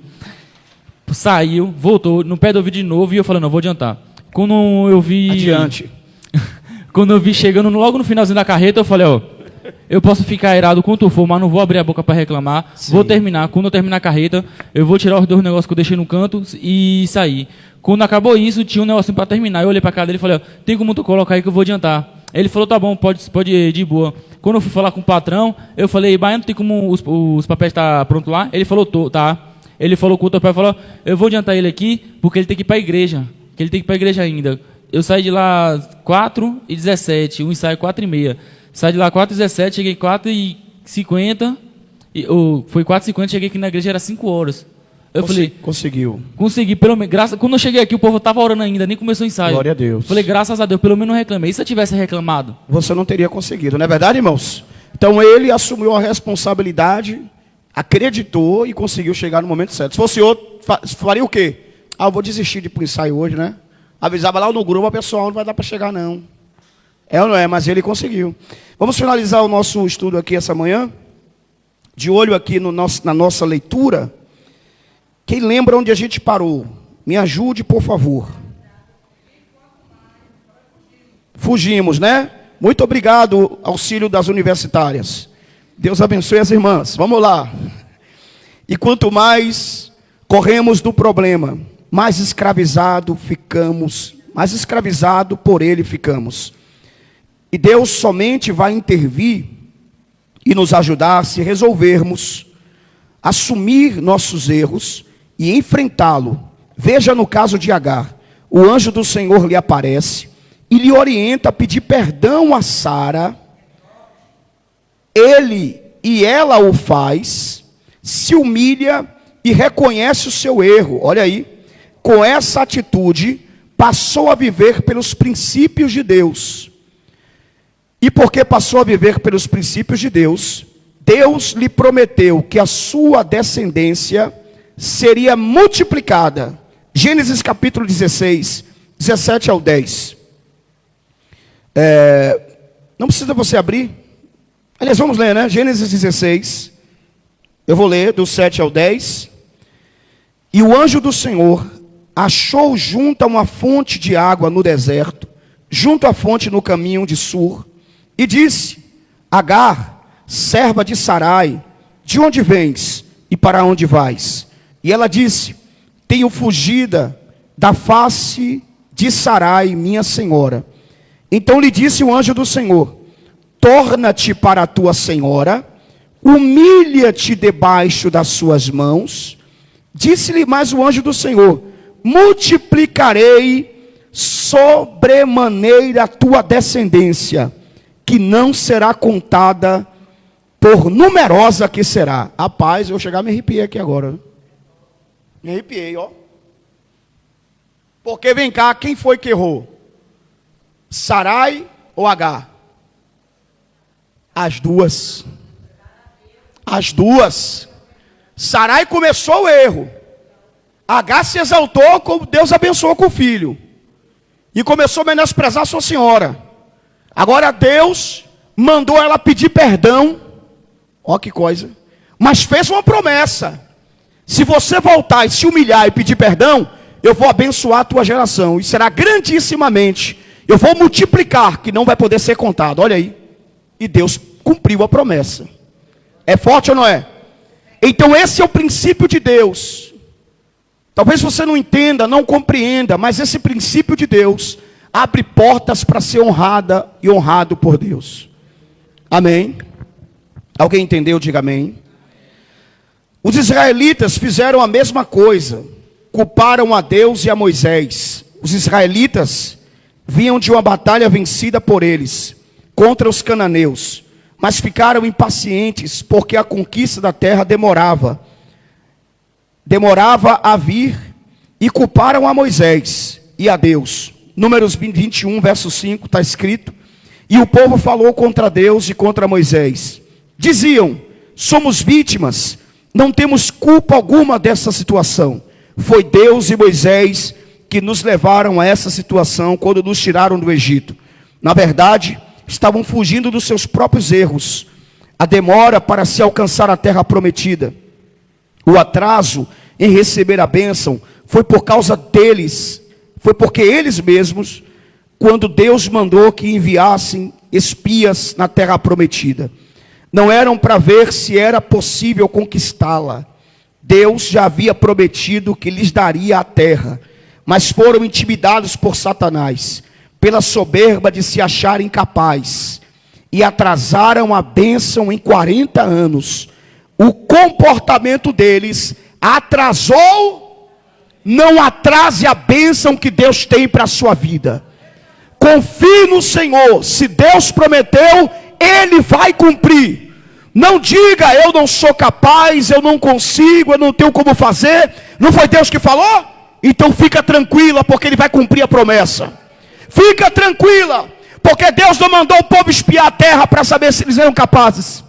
F: saiu, voltou no pé do ouvido de novo, e eu falei, não, vou adiantar. Quando eu vi...
A: Adiante.
F: Quando eu vi chegando logo no finalzinho da carreta, eu falei, ó, eu posso ficar irado quanto for, mas não vou abrir a boca para reclamar. Sim. Vou terminar. Quando eu terminar a carreta, eu vou tirar os 2 negócios que eu deixei no canto e sair. Quando acabou isso, tinha um negocinho para terminar. Eu olhei para a cara dele e falei, ó, tem como tu colocar aí que eu vou adiantar. Ele falou, tá bom, pode ir de boa. Quando eu fui falar com o patrão, eu falei, Baiano, tem como os papéis estar prontos lá? Ele falou, tá. Ele falou com o outro pai, falou, eu vou adiantar ele aqui, porque ele tem que ir para a igreja. Que ele tem que ir para a igreja ainda. Eu saí de lá 4h17, o ensaio 4h30. Saí de lá 4h17, cheguei 4h50. Foi 4h50, cheguei aqui na igreja, era 5 horas. Eu falei...
A: Conseguiu.
F: Consegui, pelo menos. Quando eu cheguei aqui, o povo estava orando ainda, nem começou o ensaio.
A: Glória a Deus.
F: Falei, graças a Deus, pelo menos não reclamei. E se eu tivesse reclamado?
A: Você não teria conseguido, não é verdade, irmãos? Então ele assumiu a responsabilidade, acreditou e conseguiu chegar no momento certo. Se fosse outro, faria o quê? Eu vou desistir de ir para o ensaio hoje, né? Avisava lá no grupo, pessoal, não vai dar para chegar, não. É ou não é? Mas ele conseguiu. Vamos finalizar o nosso estudo aqui essa manhã. De olho aqui na nossa leitura. Quem lembra onde a gente parou? Me ajude, por favor. Fugimos, né? Muito obrigado, auxílio das universitárias. Deus abençoe as irmãs. Vamos lá. E quanto mais corremos do problema, mais escravizado ficamos. Mais escravizado por ele ficamos. E Deus somente vai intervir e nos ajudar se resolvermos assumir nossos erros e enfrentá-lo. Veja no caso de Agar, o anjo do Senhor lhe aparece e lhe orienta a pedir perdão a Sara, ele e ela o faz, se humilha e reconhece o seu erro. Olha aí, com essa atitude, passou a viver pelos princípios de Deus. E porque passou a viver pelos princípios de Deus, Deus lhe prometeu que a sua descendência seria multiplicada. Gênesis capítulo 16, 17 ao 10. Não precisa você abrir. Aliás, vamos ler, né? Gênesis 16. Eu vou ler do 7 ao 10. E o anjo do Senhor achou junto a uma fonte de água no deserto, junto à fonte no caminho de Sur, e disse: Agar, serva de Sarai, de onde vens e para onde vais? E ela disse: tenho fugida da face de Sarai, minha senhora. Então lhe disse o anjo do Senhor: torna-te para a tua senhora, humilha-te debaixo das suas mãos. Disse-lhe mais o anjo do Senhor: multiplicarei sobremaneira a tua descendência, que não será contada, por numerosa que será. Rapaz, eu vou chegar, me arrepiei aqui agora. Me arrepiei, ó. Porque vem cá, quem foi que errou? Sarai ou Agar? As duas. As duas. Sarai começou o erro. Agar se exaltou, como Deus abençoou com o filho. E começou a menosprezar sua senhora. Agora Deus mandou ela pedir perdão. Ó que coisa. Mas fez uma promessa: se você voltar e se humilhar e pedir perdão, eu vou abençoar a tua geração. E será grandissimamente. Eu vou multiplicar, que não vai poder ser contado. Olha aí. E Deus cumpriu a promessa. É forte ou não é? Então esse é o princípio de Deus. Talvez você não entenda, não compreenda, mas esse princípio de Deus abre portas para ser honrada e honrado por Deus. Amém? Alguém entendeu? Diga amém. Os israelitas fizeram a mesma coisa. Culparam a Deus e a Moisés. Os israelitas vinham de uma batalha vencida por eles contra os cananeus, mas ficaram impacientes porque a conquista da terra demorava a vir, e culparam a Moisés e a Deus. Números 21, verso 5, está escrito: e o povo falou contra Deus e contra Moisés. Diziam: somos vítimas, não temos culpa alguma dessa situação. Foi Deus e Moisés que nos levaram a essa situação quando nos tiraram do Egito. Na verdade, estavam fugindo dos seus próprios erros. A demora para se alcançar a terra prometida, o atraso em receber a bênção, foi por causa deles. Foi porque eles mesmos, quando Deus mandou que enviassem espias na terra prometida, não eram para ver se era possível conquistá-la. Deus já havia prometido que lhes daria a terra, mas foram intimidados por Satanás, pela soberba de se acharem capazes, e atrasaram a bênção em 40 anos. O comportamento deles atrasou. Não atrase a bênção que Deus tem para a sua vida. Confie no Senhor. Se Deus prometeu, Ele vai cumprir. Não diga: eu não sou capaz, eu não consigo, eu não tenho como fazer. Não foi Deus que falou? Então fica tranquila, porque Ele vai cumprir a promessa. Fica tranquila, porque Deus não mandou o povo espiar a terra para saber se eles eram capazes.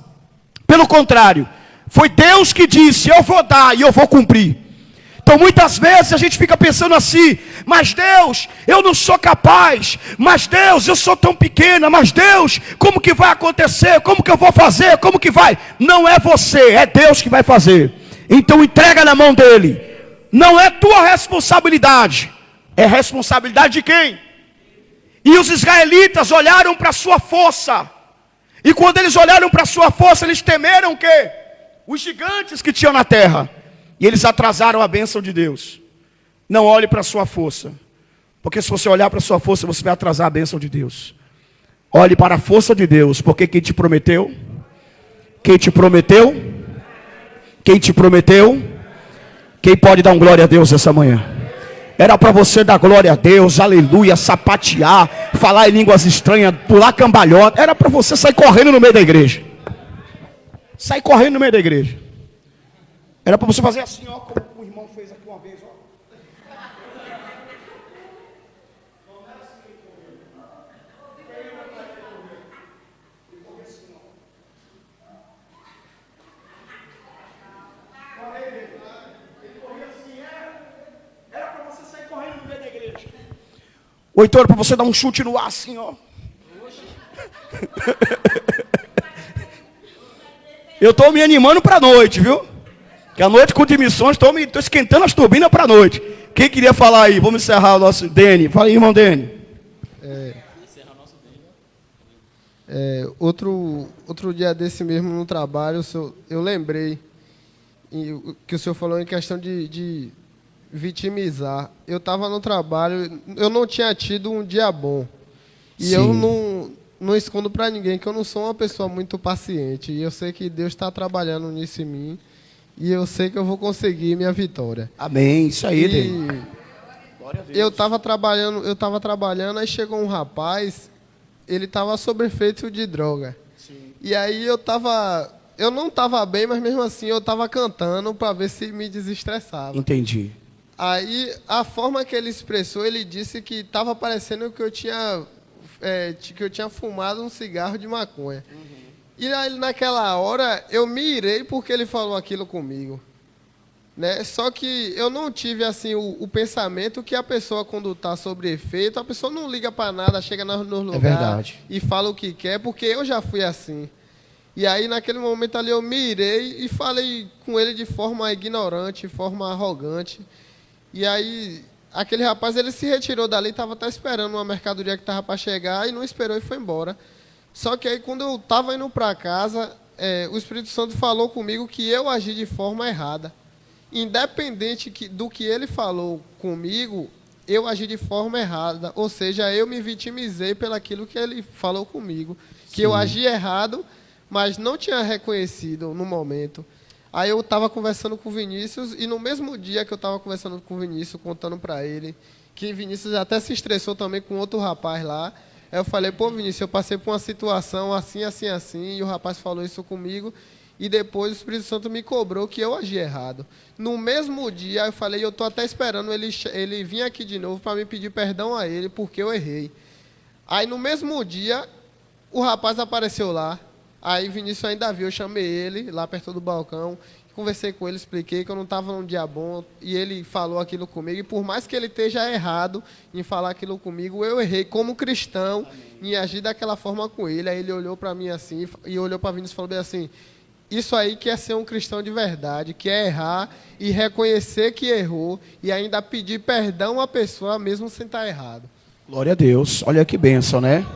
A: Pelo contrário, foi Deus que disse: eu vou dar e eu vou cumprir. Então muitas vezes a gente fica pensando assim: mas Deus, eu não sou capaz, mas Deus, eu sou tão pequena, mas Deus, como que vai acontecer, como que eu vou fazer, como que vai? Não é você, é Deus que vai fazer. Então entrega na mão dele. Não é tua responsabilidade, é responsabilidade de quem? E os israelitas olharam para a sua força, e quando eles olharam para a sua força, eles temeram o quê? Os gigantes que tinham na terra. E eles atrasaram a bênção de Deus. Não olhe para a sua força, porque se você olhar para a sua força, você vai atrasar a bênção de Deus. Olhe para a força de Deus, porque quem te prometeu? Quem te prometeu? Quem te prometeu? Quem pode dar um glória a Deus essa manhã? Era para você dar glória a Deus, aleluia, sapatear, falar em línguas estranhas, pular cambalhota. Era para você sair correndo no meio da igreja. Sair correndo no meio da igreja. Era para você fazer assim, ó, como o irmão fez aqui uma vez, ó. Ou então era para você dar um chute no ar assim, ó. Eu estou me animando para a noite, viu? Que a noite com dimissões, estou esquentando as turbinas para a noite. Quem queria falar aí? Vamos encerrar o nosso Dene. Fala aí, irmão Dene.
B: Outro dia desse mesmo no trabalho, eu lembrei que o senhor falou em questão de vitimizar. Eu estava no trabalho, eu não tinha tido um dia bom. E
A: Sim.
B: eu não escondo para ninguém que eu não sou uma pessoa muito paciente. E eu sei que Deus está trabalhando nisso em mim. E eu sei que eu vou conseguir minha vitória.
A: Amém, isso aí, Dene.
B: Eu estava trabalhando, aí chegou um rapaz, ele estava sob efeito de droga. Sim. E aí eu não estava bem, mas mesmo assim eu estava cantando para ver se me desestressava.
A: Entendi.
B: Aí, a forma que ele expressou, ele disse que estava parecendo que eu tinha fumado um cigarro de maconha. Uhum. E aí, naquela hora, eu me irei porque ele falou aquilo comigo. Né? Só que eu não tive assim o pensamento que a pessoa, quando está sobre efeito, a pessoa não liga para nada, chega nos lugares e fala o que quer, porque eu já fui assim. E aí, naquele momento ali, eu me irei e falei com ele de forma ignorante, de forma arrogante. E aí, aquele rapaz, ele se retirou dali, estava esperando uma mercadoria que estava para chegar, e não esperou e foi embora. Só que aí, quando eu estava indo para casa, o Espírito Santo falou comigo que eu agi de forma errada. Independente do que ele falou comigo, eu agi de forma errada. Ou seja, eu me vitimizei pelaquilo que ele falou comigo. Que eu agi errado, mas não tinha reconhecido no momento. Aí eu estava conversando com o Vinícius, e no mesmo dia que eu estava conversando com o Vinícius, contando para ele, que Vinícius até se estressou também com outro rapaz lá. Aí eu falei, pô, Vinícius, eu passei por uma situação assim, assim, assim, e o rapaz falou isso comigo, e depois o Espírito Santo me cobrou que eu agi errado. No mesmo dia, eu falei, eu estou até esperando ele vir aqui de novo para me pedir perdão a ele, porque eu errei. Aí no mesmo dia, o rapaz apareceu lá. Aí Vinícius ainda viu, eu chamei ele lá perto do balcão, conversei com ele, expliquei que eu não estava num dia bom, e ele falou aquilo comigo, e por mais que ele esteja errado em falar aquilo comigo, eu errei como cristão em agir daquela forma com ele. Aí ele olhou para mim assim, e olhou para Vinícius e falou bem assim, isso aí que é ser um cristão de verdade, que é errar e reconhecer que errou, e ainda pedir perdão à pessoa mesmo sem estar errado.
A: Glória a Deus, olha que bênção, né?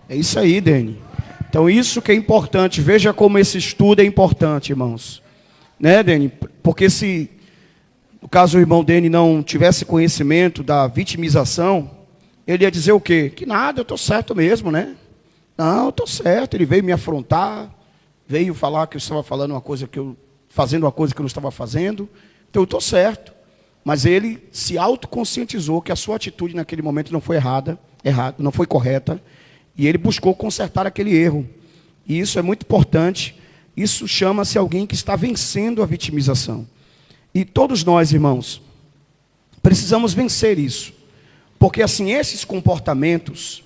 A: É isso aí, Dene. Então, isso que é importante, veja como esse estudo é importante, irmãos. Né, Dene? Porque se, no caso, o irmão Dene não tivesse conhecimento da vitimização, ele ia dizer o quê? Que nada, eu estou certo mesmo, né? Não, eu estou certo, ele veio me afrontar, veio falar que eu estava falando uma coisa fazendo uma coisa que eu não estava fazendo, então eu estou certo. Mas ele se autoconscientizou que a sua atitude naquele momento não foi errada, não foi correta, e ele buscou consertar aquele erro. E isso é muito importante. Isso chama-se alguém que está vencendo a vitimização. E todos nós, irmãos, precisamos vencer isso. Porque assim, esses comportamentos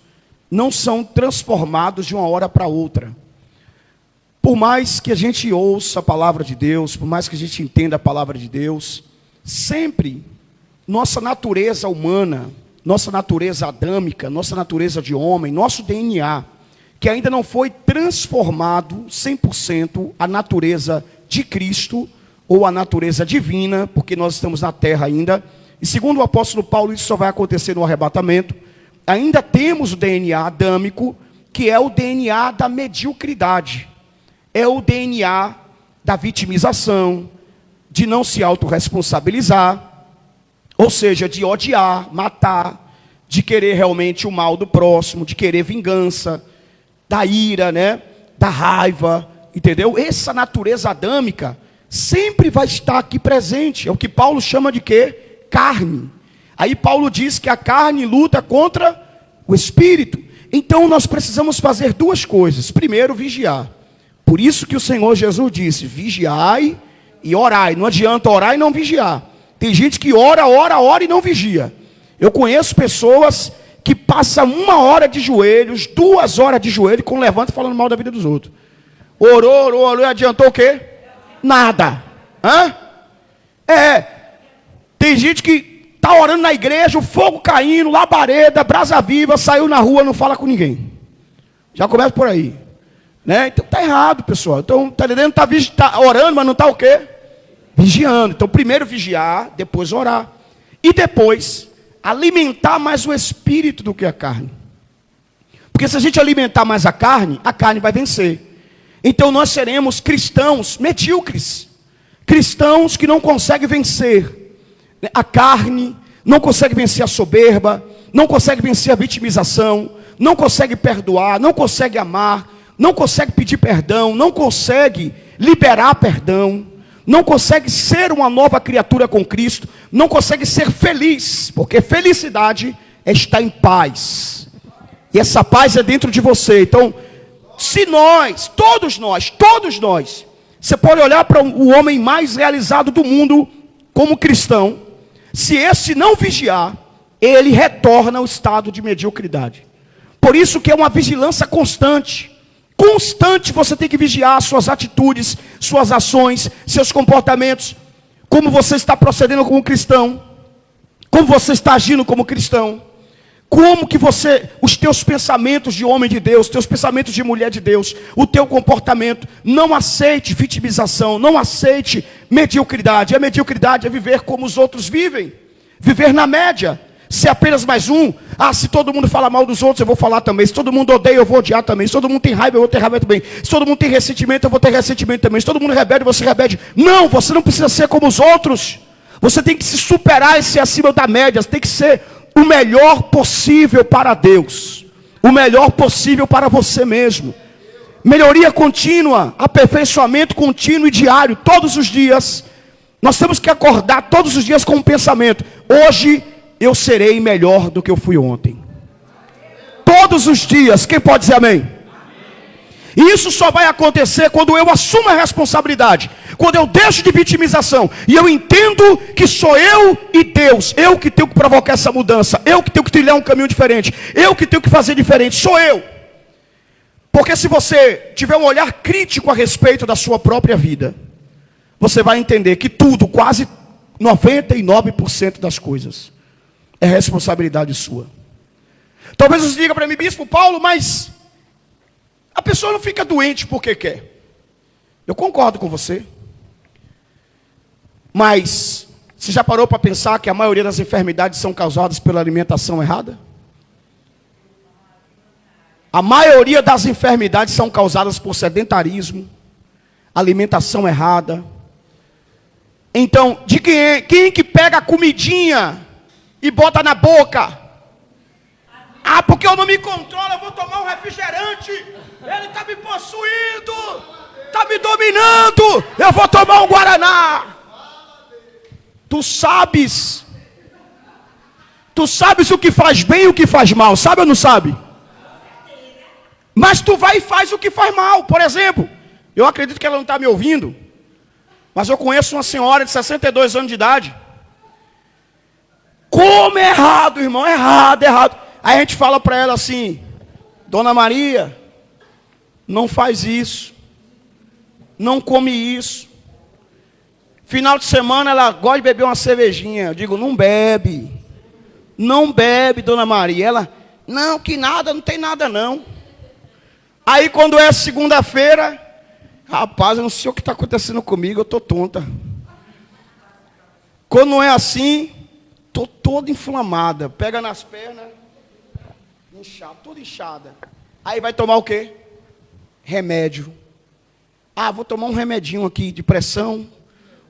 A: não são transformados de uma hora para outra. Por mais que a gente ouça a palavra de Deus, por mais que a gente entenda a palavra de Deus, sempre nossa natureza humana, nossa natureza adâmica, nossa natureza de homem, nosso DNA, que ainda não foi transformado 100% a natureza de Cristo, ou a natureza divina, porque nós estamos na terra ainda, e segundo o apóstolo Paulo, isso só vai acontecer no arrebatamento, ainda temos o DNA adâmico, que é o DNA da mediocridade, é o DNA da vitimização, de não se autorresponsabilizar, ou seja, de odiar, matar, de querer realmente o mal do próximo, de querer vingança, da ira, né? Da raiva, entendeu? Essa natureza adâmica sempre vai estar aqui presente. É o que Paulo chama de quê? Carne. Aí Paulo diz que a carne luta contra o espírito. Então nós precisamos fazer duas coisas. Primeiro, vigiar. Por isso que o Senhor Jesus disse, vigiai e orai. Não adianta orar e não vigiar. Tem gente que ora e não vigia. Eu conheço pessoas que passam 1 hora de joelhos, 2 horas de joelho, quando levanta falando mal da vida dos outros. Orou, adiantou o quê? Nada. Hã? Tem gente que está orando na igreja, o fogo caindo, labareda, brasa viva, saiu na rua, não fala com ninguém. Já começa por aí. Né? Então está errado, pessoal. Então, está entendendo? Está orando, mas não está o quê? Vigiando. Então, primeiro vigiar, depois orar. E depois, alimentar mais o espírito do que a carne. Porque se a gente alimentar mais a carne vai vencer. Então, nós seremos cristãos medíocres. Cristãos que não conseguem vencer a carne, não conseguem vencer a soberba, não conseguem vencer a vitimização, não conseguem perdoar, não conseguem amar, não consegue pedir perdão, não consegue liberar perdão, não consegue ser uma nova criatura com Cristo, não consegue ser feliz, porque felicidade é estar em paz, e essa paz é dentro de você. Então, se nós, todos nós, você pode olhar para o homem mais realizado do mundo como cristão, se esse não vigiar, ele retorna ao estado de mediocridade. Por isso que é uma vigilância constante. Constante você tem que vigiar suas atitudes, suas ações, seus comportamentos, como você está procedendo como cristão, como você está agindo como cristão, como que os teus pensamentos de homem de Deus, teus pensamentos de mulher de Deus, o teu comportamento. Não aceite vitimização, não aceite mediocridade. A mediocridade é viver como os outros vivem, viver na média. Se é apenas mais um, se todo mundo fala mal dos outros, eu vou falar também. Se todo mundo odeia, eu vou odiar também. Se todo mundo tem raiva, eu vou ter raiva também. Se todo mundo tem ressentimento, eu vou ter ressentimento também. Se todo mundo rebelde, você rebelde. Não, você não precisa ser como os outros. Você tem que se superar e ser acima da média. Você tem que ser o melhor possível para Deus. O melhor possível para você mesmo. Melhoria contínua, aperfeiçoamento contínuo e diário, todos os dias. Nós temos que acordar todos os dias com um pensamento. Hoje eu serei melhor do que eu fui ontem. Todos os dias. Quem pode dizer amém? E isso só vai acontecer quando eu assumo a responsabilidade. Quando eu deixo de vitimização. E eu entendo que sou eu e Deus. Eu que tenho que provocar essa mudança. Eu que tenho que trilhar um caminho diferente. Eu que tenho que fazer diferente. Sou eu. Porque se você tiver um olhar crítico a respeito da sua própria vida, você vai entender que tudo, quase 99% das coisas, é responsabilidade sua. Talvez você diga para mim, Bispo Paulo, mas a pessoa não fica doente porque quer. Eu concordo com você. Mas você já parou para pensar que a maioria das enfermidades são causadas pela alimentação errada? A maioria das enfermidades são causadas por sedentarismo, alimentação errada. Então, de quem que pega a comidinha e bota na boca? Porque eu não me controlo, eu vou tomar um refrigerante. Ele está me possuindo, está me dominando. Eu vou tomar um Guaraná. Tu sabes o que faz bem e o que faz mal, sabe ou não sabe? Mas tu vai e faz o que faz mal. Por exemplo, eu acredito que ela não está me ouvindo, mas eu conheço uma senhora de 62 anos de idade. Como é errado, irmão, errado. Aí a gente fala para ela assim, Dona Maria, não faz isso, não come isso. Final de semana ela gosta de beber uma cervejinha. Eu digo, não bebe, Dona Maria. Ela, não, que nada, não tem nada não. Aí quando é segunda-feira, rapaz, eu não sei o que está acontecendo comigo, eu estou tonta. Quando não é assim, estou toda inflamada, pega nas pernas, inchada, toda inchada. Aí vai tomar o quê? Remédio. Vou tomar um remedinho aqui de pressão,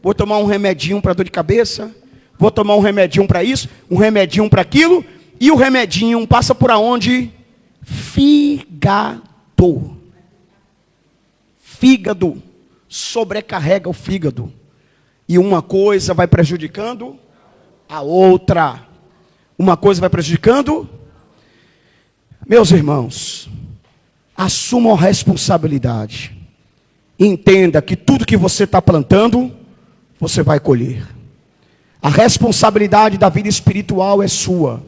A: vou tomar um remedinho para dor de cabeça, vou tomar um remedinho para isso, um remedinho para aquilo, e o remedinho passa por aonde? Fígado. Fígado. Sobrecarrega o fígado. E uma coisa vai prejudicando a outra. uma coisa vai prejudicando. Meus irmãos, assumam a responsabilidade. Entenda que tudo que você está plantando, você vai colher. A responsabilidade da vida espiritual é sua.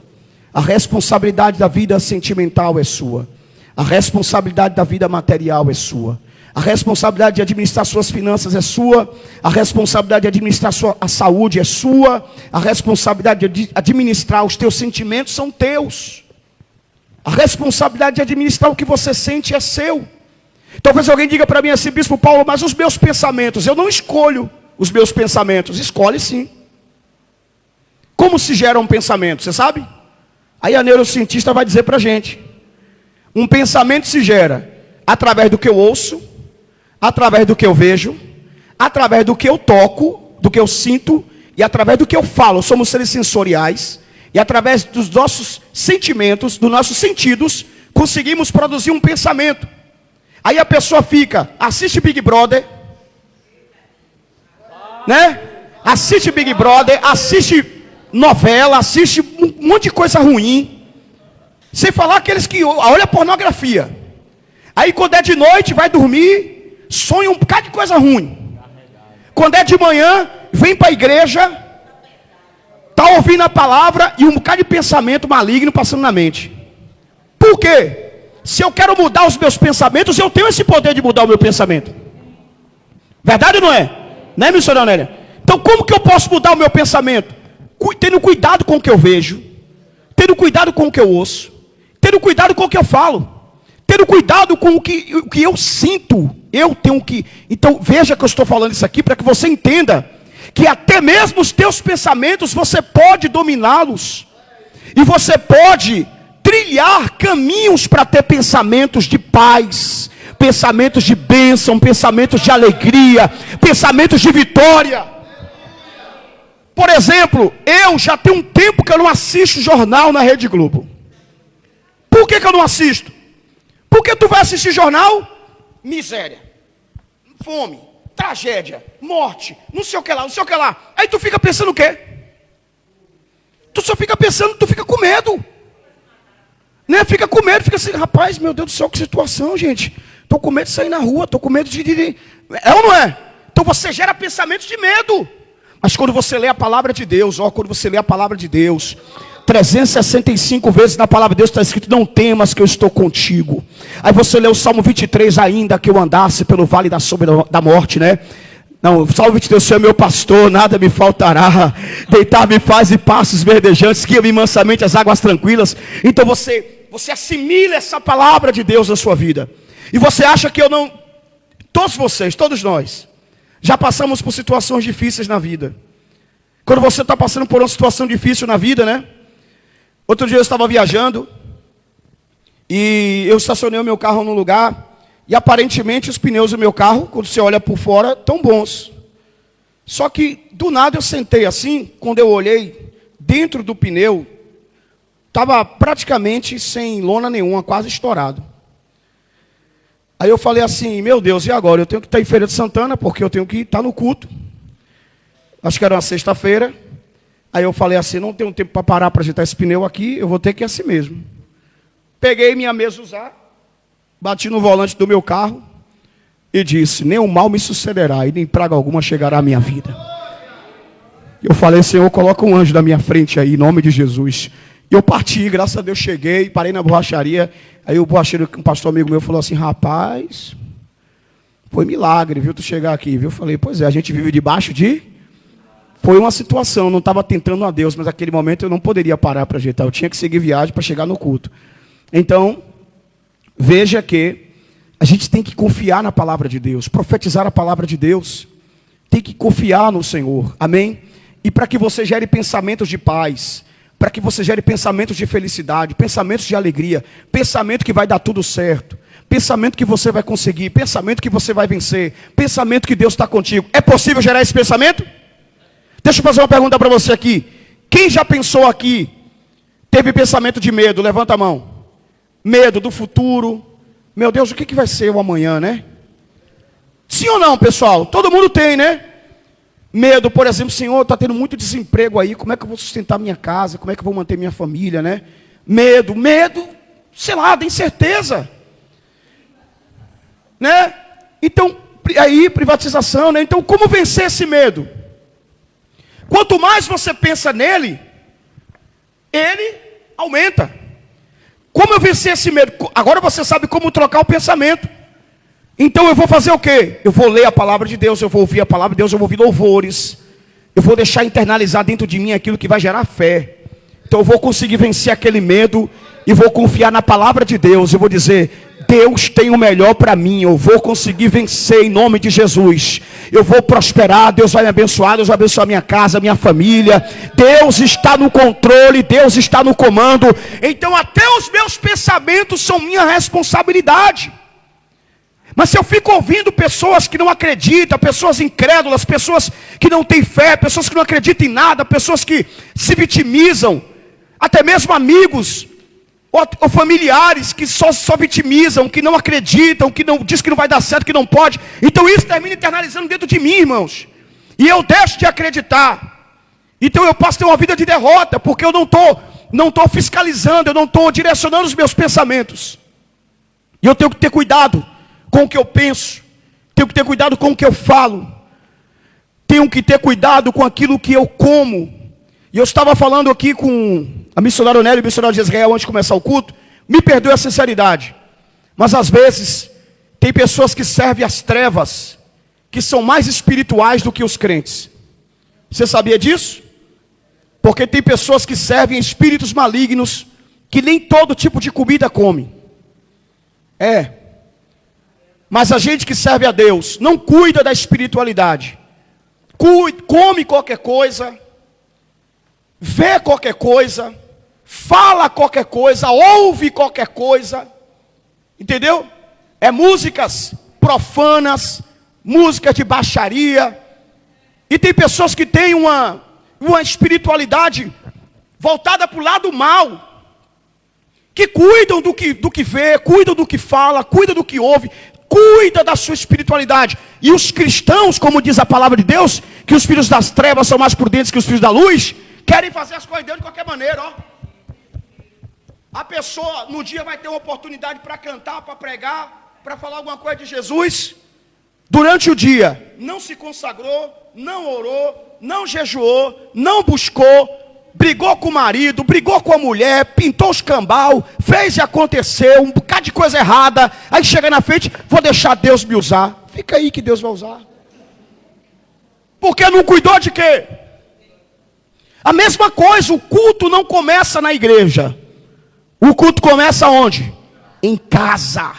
A: A responsabilidade da vida sentimental é sua. A responsabilidade da vida material é sua. A responsabilidade de administrar suas finanças é sua. A responsabilidade de administrar a saúde é sua. A responsabilidade de administrar os teus sentimentos são teus. A responsabilidade de administrar o que você sente é seu. Talvez alguém diga para mim assim, Bispo Paulo, mas os meus pensamentos, eu não escolho os meus pensamentos. Escolhe sim. Como se gera um pensamento, você sabe? Aí a neurocientista vai dizer para a gente. Um pensamento se gera através do que eu ouço, através do que eu vejo, através do que eu toco, do que eu sinto e através do que eu falo. Somos seres sensoriais e através dos nossos sentimentos, dos nossos sentidos, conseguimos produzir um pensamento. Aí a pessoa fica, assiste Big Brother, né? Assiste Big Brother, assiste novela, assiste um monte de coisa ruim. Sem falar aqueles que olham pornografia. Aí quando é de noite, vai dormir, sonha um bocado de coisa ruim. Quando é de manhã, vem para a igreja, está ouvindo a palavra e um bocado de pensamento maligno passando na mente. Por quê? Se eu quero mudar os meus pensamentos, eu tenho esse poder de mudar o meu pensamento. Verdade ou não é? Não é, missionária Nélia? Então como que eu posso mudar o meu pensamento? Tendo cuidado com o que eu vejo, tendo cuidado com o que eu ouço, tendo cuidado com o que eu falo, tendo cuidado com o que eu sinto. Eu tenho que... Então veja que eu estou falando isso aqui para que você entenda que até mesmo os teus pensamentos você pode dominá-los. E você pode trilhar caminhos para ter pensamentos de paz, pensamentos de bênção, pensamentos de alegria, pensamentos de vitória. Por exemplo, eu já tenho um tempo que eu não assisto jornal na Rede Globo. Por que eu não assisto? Porque tu vai assistir jornal? Miséria, fome, tragédia, morte, não sei o que lá, não sei o que lá. Aí tu fica pensando o quê? Tu só fica pensando, tu fica com medo. Né? Fica com medo, fica assim, rapaz, meu Deus do céu, que situação, gente. Estou com medo de sair na rua, estou com medo de... É ou não é? Então você gera pensamentos de medo. Mas quando você lê a palavra de Deus, quando você lê a palavra de Deus, 365 vezes na palavra de Deus está escrito, não temas que eu estou contigo. Aí você lê o Salmo 23, ainda que eu andasse pelo vale da sombra da morte, né? Não, o Salmo 23, o Senhor é meu pastor, nada me faltará. Deitar-me faz e passos verdejantes, guia-me mansamente às águas tranquilas. Então você assimila essa palavra de Deus na sua vida. E você acha que eu não... Todos vocês, todos nós, já passamos por situações difíceis na vida. Quando você está passando por uma situação difícil na vida, né? Outro dia eu estava viajando e eu estacionei o meu carro num lugar e aparentemente os pneus do meu carro, quando você olha por fora, estão bons. Só que do nada eu sentei assim, quando eu olhei dentro do pneu, estava praticamente sem lona nenhuma, quase estourado. Aí eu falei assim, meu Deus, e agora? Eu tenho que estar em Feira de Santana, porque eu tenho que estar no culto. Acho que era uma sexta-feira. Aí eu falei assim, não tenho tempo para parar para ajeitar esse pneu aqui, eu vou ter que ir assim mesmo. Peguei minha mesa usar, bati no volante do meu carro e disse, nenhum mal me sucederá e nem praga alguma chegará à minha vida. Eu falei, Senhor, coloca um anjo na minha frente aí, em nome de Jesus. E eu parti, graças a Deus cheguei, parei na borracharia. Aí o borracheiro, um pastor amigo meu, falou assim, rapaz, foi milagre, viu, tu chegar aqui, viu? Eu falei, pois é, a gente vive debaixo de... Foi uma situação, não estava tentando a Deus, mas naquele momento eu não poderia parar para ajeitar, eu tinha que seguir viagem para chegar no culto. Então, veja que a gente tem que confiar na palavra de Deus, profetizar a palavra de Deus, tem que confiar no Senhor, amém? E para que você gere pensamentos de paz, para que você gere pensamentos de felicidade, pensamentos de alegria, pensamento que vai dar tudo certo, pensamento que você vai conseguir, pensamento que você vai vencer, pensamento que Deus está contigo. É possível gerar esse pensamento? Deixa eu fazer uma pergunta para você aqui. Quem já pensou aqui, teve pensamento de medo? Levanta a mão. Medo do futuro. Meu Deus, o que vai ser o amanhã, né? Sim ou não, pessoal? Todo mundo tem, né? Medo, por exemplo, Senhor, está tendo muito desemprego aí, como é que eu vou sustentar minha casa, como é que eu vou manter minha família, né? Medo, sei lá, da incerteza. Né? Então, aí, privatização, né? Então, como vencer esse medo? Quanto mais você pensa nele, ele aumenta. Como eu vencer esse medo? Agora você sabe como trocar o pensamento. Então eu vou fazer o quê? Eu vou ler a palavra de Deus, eu vou ouvir a palavra de Deus, eu vou ouvir louvores. Eu vou deixar internalizar dentro de mim aquilo que vai gerar fé. Então eu vou conseguir vencer aquele medo e vou confiar na palavra de Deus. Eu vou dizer, Deus tem o melhor para mim. Eu vou conseguir vencer em nome de Jesus. Eu vou prosperar, Deus vai me abençoar, Deus vai abençoar minha casa, minha família. Deus está no controle, Deus está no comando. Então até os meus pensamentos são minha responsabilidade. Mas se eu fico ouvindo pessoas que não acreditam, pessoas incrédulas, pessoas que não têm fé, pessoas que não acreditam em nada, pessoas que se vitimizam, até mesmo amigos ou familiares que só vitimizam, que não acreditam, que não diz que não vai dar certo, que não pode. Então isso termina internalizando dentro de mim, irmãos. E eu deixo de acreditar. Então eu passo a ter uma vida de derrota, porque eu não estou fiscalizando, eu não estou direcionando os meus pensamentos. E eu tenho que ter cuidado com o que eu penso, tenho que ter cuidado com o que eu falo, tenho que ter cuidado com aquilo que eu como. E eu estava falando aqui com a missionária Nélia e o missionário de Israel antes de começar o culto. Me perdoe a sinceridade, mas às vezes tem pessoas que servem às trevas, que são mais espirituais do que os crentes. Você sabia disso? Porque tem pessoas que servem espíritos malignos, que nem todo tipo de comida come. Mas a gente que serve a Deus não cuida da espiritualidade. Come qualquer coisa, vê qualquer coisa, fala qualquer coisa, ouve qualquer coisa. Entendeu? É músicas profanas, músicas de baixaria. E tem pessoas que têm uma espiritualidade voltada para o lado mal, que cuidam do que vê, cuidam do que fala, cuidam do que ouve, cuida da sua espiritualidade. E os cristãos, como diz a palavra de Deus, que os filhos das trevas são mais prudentes que os filhos da luz, querem fazer as coisas de Deus de qualquer maneira, ó. A pessoa no dia vai ter uma oportunidade para cantar, para pregar, para falar alguma coisa de Jesus. Durante o dia, não se consagrou, não orou, não jejuou, não buscou, brigou com o marido, brigou com a mulher, pintou os cambal, fez e aconteceu, um bocado de coisa errada. Aí chega na frente, vou deixar Deus me usar. Fica aí que Deus vai usar. Porque não cuidou de quê? A mesma coisa, o culto não começa na igreja. O culto começa onde? Em casa.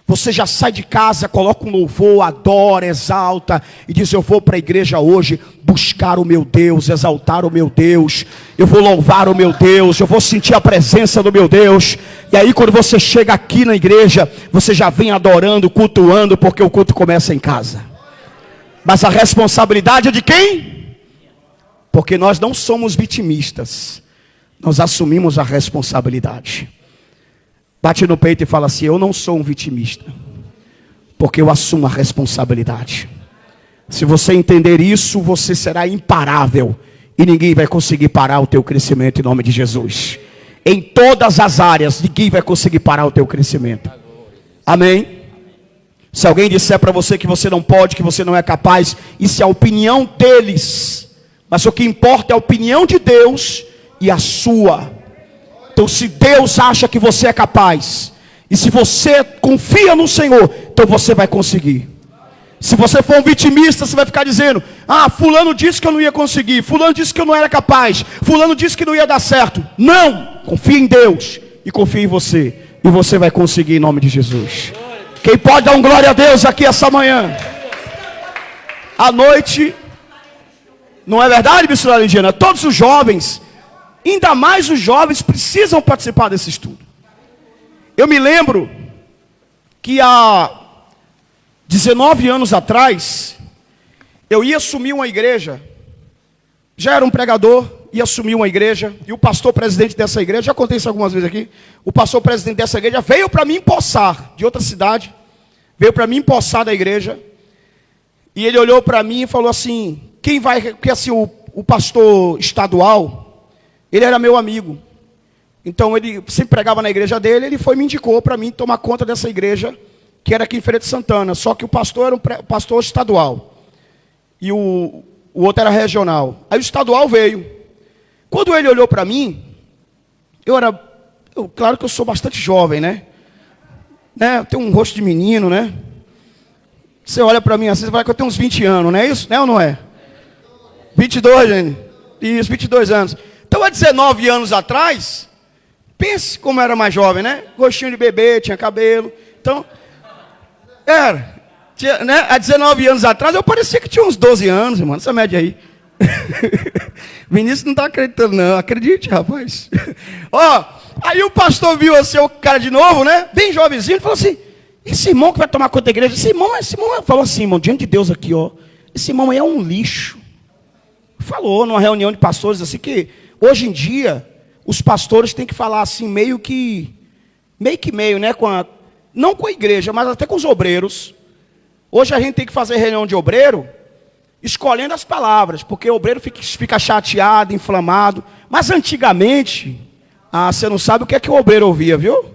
A: Você já sai de casa, coloca um louvor, adora, exalta e diz, eu vou para a igreja hoje buscar o meu Deus, exaltar o meu Deus, eu vou louvar o meu Deus, eu vou sentir a presença do meu Deus. E aí quando você chega aqui na igreja, você já vem adorando, cultuando, porque o culto começa em casa. Mas a responsabilidade é de quem? Porque nós não somos vitimistas, nós assumimos a responsabilidade. Bate no peito e fala assim, eu não sou um vitimista, porque eu assumo a responsabilidade. Se você entender isso, você será imparável, e ninguém vai conseguir parar o teu crescimento em nome de Jesus. Em todas as áreas, ninguém vai conseguir parar o teu crescimento. Amém? Se alguém disser para você que você não pode, que você não é capaz, isso é a opinião deles. Mas o que importa é a opinião de Deus e a sua. Então se Deus acha que você é capaz, e se você confia no Senhor, então você vai conseguir. Se você for um vitimista, você vai ficar dizendo, fulano disse que eu não ia conseguir, fulano disse que eu não era capaz, fulano disse que não ia dar certo. Não, confia em Deus e confia em você, e você vai conseguir em nome de Jesus. Quem pode dar um glória a Deus aqui essa manhã? À noite, não é verdade, missionária Lidiana? Todos os jovens, ainda mais os jovens, precisam participar desse estudo. Eu me lembro que há 19 anos atrás, eu ia assumir uma igreja, já era um pregador, ia assumir uma igreja, e o pastor presidente dessa igreja, já contei isso algumas vezes aqui, o pastor presidente dessa igreja veio para me empossar, de outra cidade, veio para me empossar da igreja, e ele olhou para mim e falou assim, porque assim, o pastor estadual, ele era meu amigo. Então ele sempre pregava na igreja dele, ele me indicou para mim tomar conta dessa igreja, que era aqui em Feira de Santana. Só que o pastor era um pastor estadual. E o outro era regional. Aí o estadual veio. Quando ele olhou para mim, claro que eu sou bastante jovem, né? Eu tenho um rosto de menino, né? Você olha para mim assim, você fala que eu tenho uns 20 anos, não é isso? Né ou não é? 22, gente. Isso, 22 anos. Então, há 19 anos atrás, pense como eu era mais jovem, né? Gostinho de bebê, tinha cabelo. Então, né? Há 19 anos atrás, eu parecia que tinha uns 12 anos, irmão, essa média aí. Vinícius não está acreditando, não. Acredite, rapaz. Aí o pastor viu assim, o cara de novo, né? Bem jovenzinho, ele falou assim, esse irmão que vai tomar conta da igreja, esse irmão falou assim, irmão, diante de Deus aqui, esse irmão aí é um lixo. Falou numa reunião de pastores, assim, que hoje em dia, os pastores têm que falar assim, meio, né? Não com a igreja, mas até com os obreiros. Hoje a gente tem que fazer reunião de obreiro, escolhendo as palavras, porque o obreiro fica chateado, inflamado. Mas antigamente, você não sabe o que é que o obreiro ouvia, viu?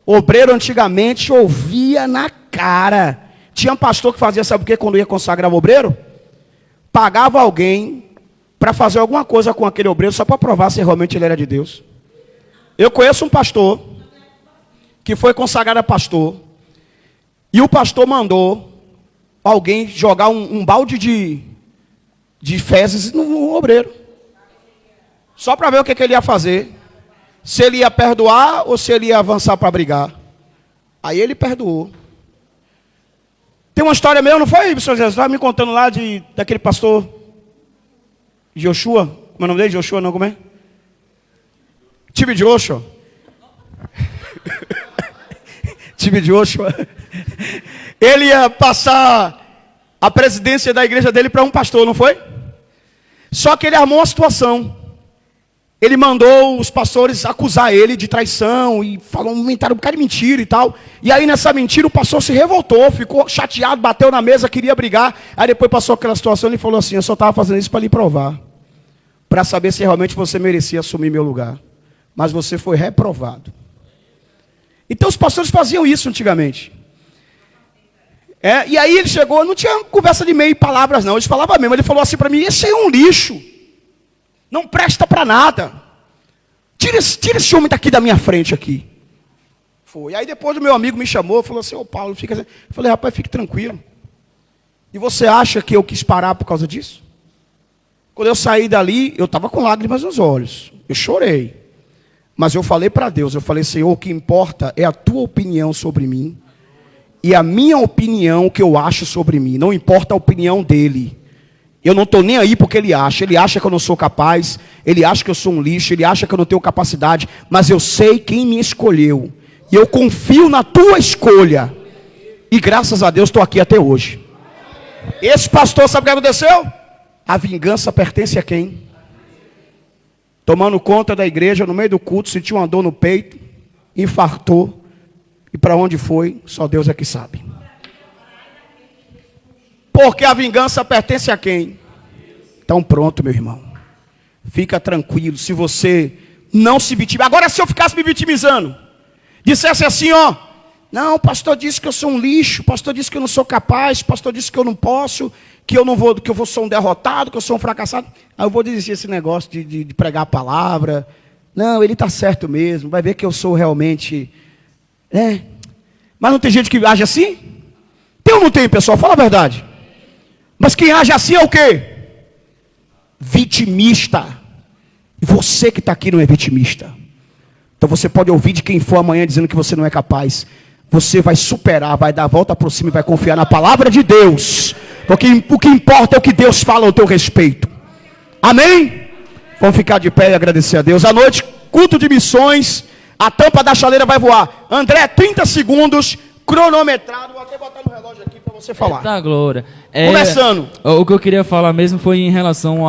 A: O obreiro antigamente ouvia na cara. Tinha um pastor que fazia, sabe o que quando ia consagrar o obreiro? Pagava alguém para fazer alguma coisa com aquele obreiro, só para provar se realmente ele era de Deus. Eu conheço um pastor que foi consagrado a pastor, e o pastor mandou alguém jogar um balde de fezes no obreiro, só para ver o que ele ia fazer, se ele ia perdoar ou se ele ia avançar para brigar. Aí ele perdoou. Tem uma história mesmo, não foi, senhor Jesus? Estava me contando lá daquele pastor Joshua, como é o nome dele? Joshua não, como é? Tibe Joshua. Tibe Joshua. Ele ia passar a presidência da igreja dele para um pastor, não foi? Só que ele armou uma situação. Ele mandou os pastores acusar ele de traição e inventaram um bocado de mentira e tal. E aí nessa mentira o pastor se revoltou, ficou chateado, bateu na mesa, queria brigar. Aí depois passou aquela situação e ele falou assim, eu só estava fazendo isso para lhe provar. Para saber se realmente você merecia assumir meu lugar. Mas você foi reprovado. Então os pastores faziam isso antigamente. E aí ele chegou, não tinha conversa de meio palavras não, eles falavam mesmo. Ele falou assim para mim, esse aí é um lixo. Não presta para nada. Tira esse homem daqui da minha frente aqui. Foi. Aí depois o meu amigo me chamou, falou assim, Paulo, fica assim. Eu falei, rapaz, fique tranquilo. E você acha que eu quis parar por causa disso? Quando eu saí dali, eu estava com lágrimas nos olhos. Eu chorei. Mas eu falei para Deus, eu falei, Senhor, o que importa é a tua opinião sobre mim. E a minha opinião, o que eu acho sobre mim. Não importa a opinião dele. Eu não estou nem aí porque ele acha que eu não sou capaz, ele acha que eu sou um lixo, ele acha que eu não tenho capacidade, mas eu sei quem me escolheu, e eu confio na tua escolha, e graças a Deus estou aqui até hoje. Esse pastor, sabe o que aconteceu? A vingança pertence a quem? Tomando conta da igreja, no meio do culto, sentiu uma dor no peito, infartou, e para onde foi, só Deus é que sabe. Porque a vingança pertence a quem? Então pronto, meu irmão. Fica tranquilo. Se você não se vitimizar. Agora se eu ficasse me vitimizando. Dissesse assim, não, o pastor disse que eu sou um lixo. O pastor disse que eu não sou capaz. O pastor disse que eu não posso. Que eu sou um derrotado. Que eu sou um fracassado. Aí eu vou desistir esse negócio de pregar a palavra. Não, ele está certo mesmo. Vai ver que eu sou realmente... Mas não tem gente que age assim? Tem ou não tem, pessoal? Fala a verdade. Mas quem age assim é o quê? Vitimista. E você que está aqui não é vitimista. Então você pode ouvir de quem for amanhã dizendo que você não é capaz. Você vai superar, vai dar a volta por cima e vai confiar na palavra de Deus. Porque o que importa é o que Deus fala ao teu respeito. Amém? Vamos ficar de pé e agradecer a Deus. À noite, culto de missões. A tampa da chaleira vai voar. André, 30 segundos, cronometrado. Vou até botar no relógio aqui para você falar.
F: Tá, glória.
A: Começando.
F: O que eu queria falar mesmo foi em relação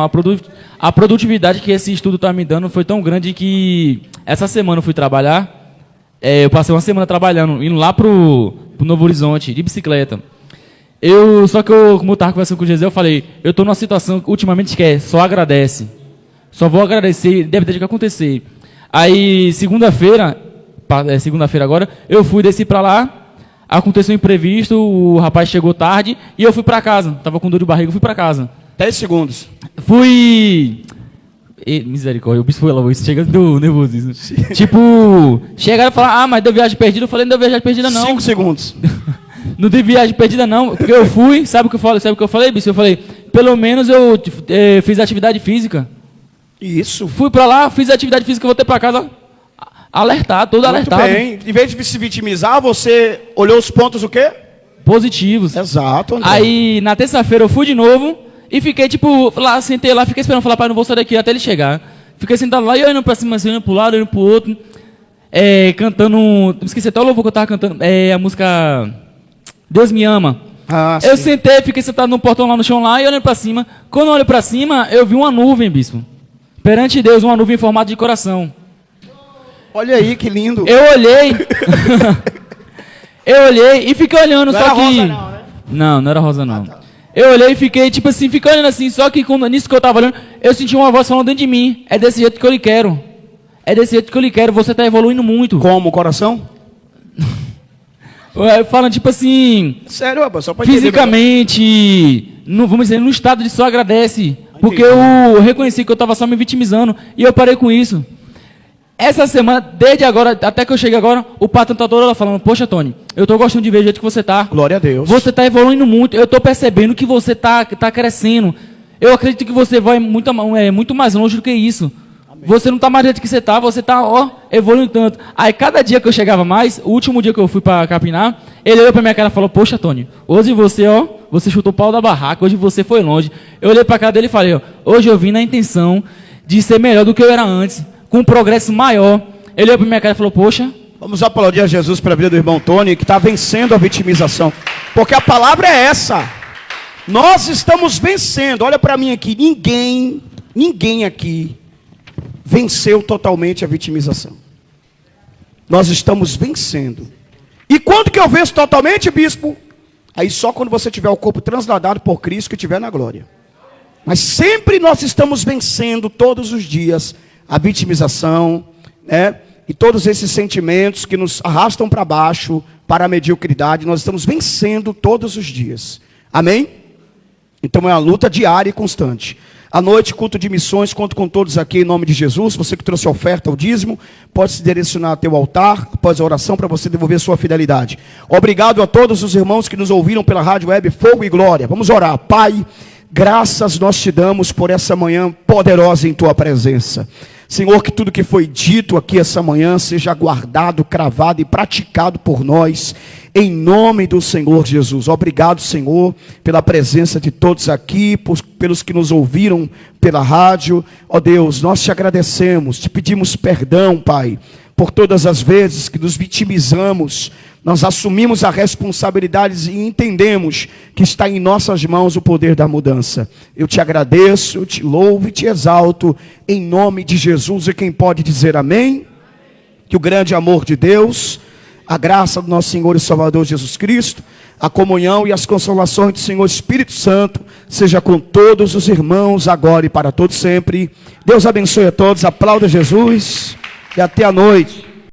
F: à produtividade que esse estudo está me dando. Foi tão grande que essa semana eu fui trabalhar. Eu passei uma semana trabalhando, indo lá pro Novo Horizonte, de bicicleta. Só que eu, como eu estava conversando com o Gisele, eu falei, eu estou numa situação que ultimamente que é, só agradece. Só vou agradecer, deve ter que acontecer. Aí, segunda-feira agora, eu desci pra lá, aconteceu um imprevisto, o rapaz chegou tarde, e eu fui pra casa. Tava com dor de barriga, eu fui pra casa.
A: 10 segundos.
F: Misericórdia, o bispo foi lá, isso chega do nervosismo. Tipo, chegaram e falaram, mas deu viagem perdida. Eu falei, não deu viagem perdida não.
A: 5 segundos.
F: Não deu viagem perdida não, porque eu fui, sabe o que eu falei, bispo? Eu falei, pelo menos eu fiz atividade física.
A: Isso.
F: Fui pra lá, fiz atividade física, voltei pra casa alertado, todo alertado.
A: Muito bem. Em vez de se vitimizar, você olhou os pontos o quê?
F: Positivos.
A: Exato, André.
F: Aí, na terça-feira, eu fui de novo e fiquei, tipo, lá, sentei lá, fiquei esperando, falar, pai, não vou sair daqui até ele chegar. Fiquei sentado lá, e eu indo pra cima, assim, olhando pro lado, olhando pro outro, cantando, esqueci até o louvor que eu tava cantando, a música Deus Me Ama. Eu sentei, fiquei sentado no portão lá no chão lá, e olhando pra cima. Quando eu olho pra cima, eu vi uma nuvem, bispo. Perante Deus, uma nuvem em formato de coração.
A: Olha aí, que lindo.
F: Eu olhei. Eu olhei e fiquei olhando,
A: não
F: só
A: era
F: que...
A: rosa não, né?
F: Não era rosa não. Tá. Eu olhei e fiquei, tipo assim, fiquei olhando assim, só que nisso que eu tava olhando, eu senti uma voz falando dentro de mim. É desse jeito que eu lhe quero. É desse jeito que eu lhe quero, você tá evoluindo muito.
A: Como, coração?
F: Falando, tipo assim...
A: Sério, rapaz, só pra
F: fisicamente, vamos dizer, no estado de só agradece. Porque eu reconheci que eu estava só me vitimizando e eu parei com isso. Essa semana, desde agora, até que eu cheguei agora, o patrão tá todo lá falando, poxa, Tony, eu tô gostando de ver o jeito que você tá.
A: Glória a Deus.
F: Você tá evoluindo muito, eu tô percebendo que você tá crescendo. Eu acredito que você vai muito mais longe do que isso. Amém. Você não tá mais do jeito que você tá evoluindo tanto. Aí cada dia que eu chegava mais, o último dia que eu fui pra capinar, ele olhou pra minha cara e falou, poxa, Tony, hoje você chutou o pau da barraca, hoje você foi longe. Eu olhei pra cara dele e falei, hoje eu vim na intenção de ser melhor do que eu era antes, com um progresso maior. Ele olhou pra minha cara e falou, poxa...
A: Vamos aplaudir a Jesus pela vida do irmão Tony, que está vencendo a vitimização. Porque a palavra é essa. Nós estamos vencendo. Olha para mim aqui, ninguém aqui venceu totalmente a vitimização. Nós estamos vencendo. E quando que eu venço totalmente, bispo? Aí só quando você tiver o corpo transladado por Cristo que estiver na glória. Mas sempre nós estamos vencendo todos os dias a vitimização, né? E todos esses sentimentos que nos arrastam para baixo, para a mediocridade, nós estamos vencendo todos os dias. Amém? Então é uma luta diária e constante. À noite, culto de missões, conto com todos aqui em nome de Jesus. Você que trouxe a oferta, o dízimo, pode se direcionar até o altar, após a oração, para você devolver sua fidelidade. Obrigado a todos os irmãos que nos ouviram pela Rádio Web Fogo e Glória. Vamos orar. Pai, graças nós te damos por essa manhã poderosa em tua presença. Senhor, que tudo que foi dito aqui essa manhã seja guardado, cravado e praticado por nós, em nome do Senhor Jesus. Obrigado, Senhor, pela presença de todos aqui, pelos que nos ouviram pela rádio. Ó Deus, nós te agradecemos, te pedimos perdão, Pai, por todas as vezes que nos vitimizamos. Nós assumimos a responsabilidade e entendemos que está em nossas mãos o poder da mudança. Eu te agradeço, eu te louvo e te exalto em nome de Jesus. E quem pode dizer amém? Que o grande amor de Deus, a graça do nosso Senhor e Salvador Jesus Cristo, a comunhão e as consolações do Senhor Espírito Santo seja com todos os irmãos agora e para todos sempre. Deus abençoe a todos. Aplauda Jesus e até a noite.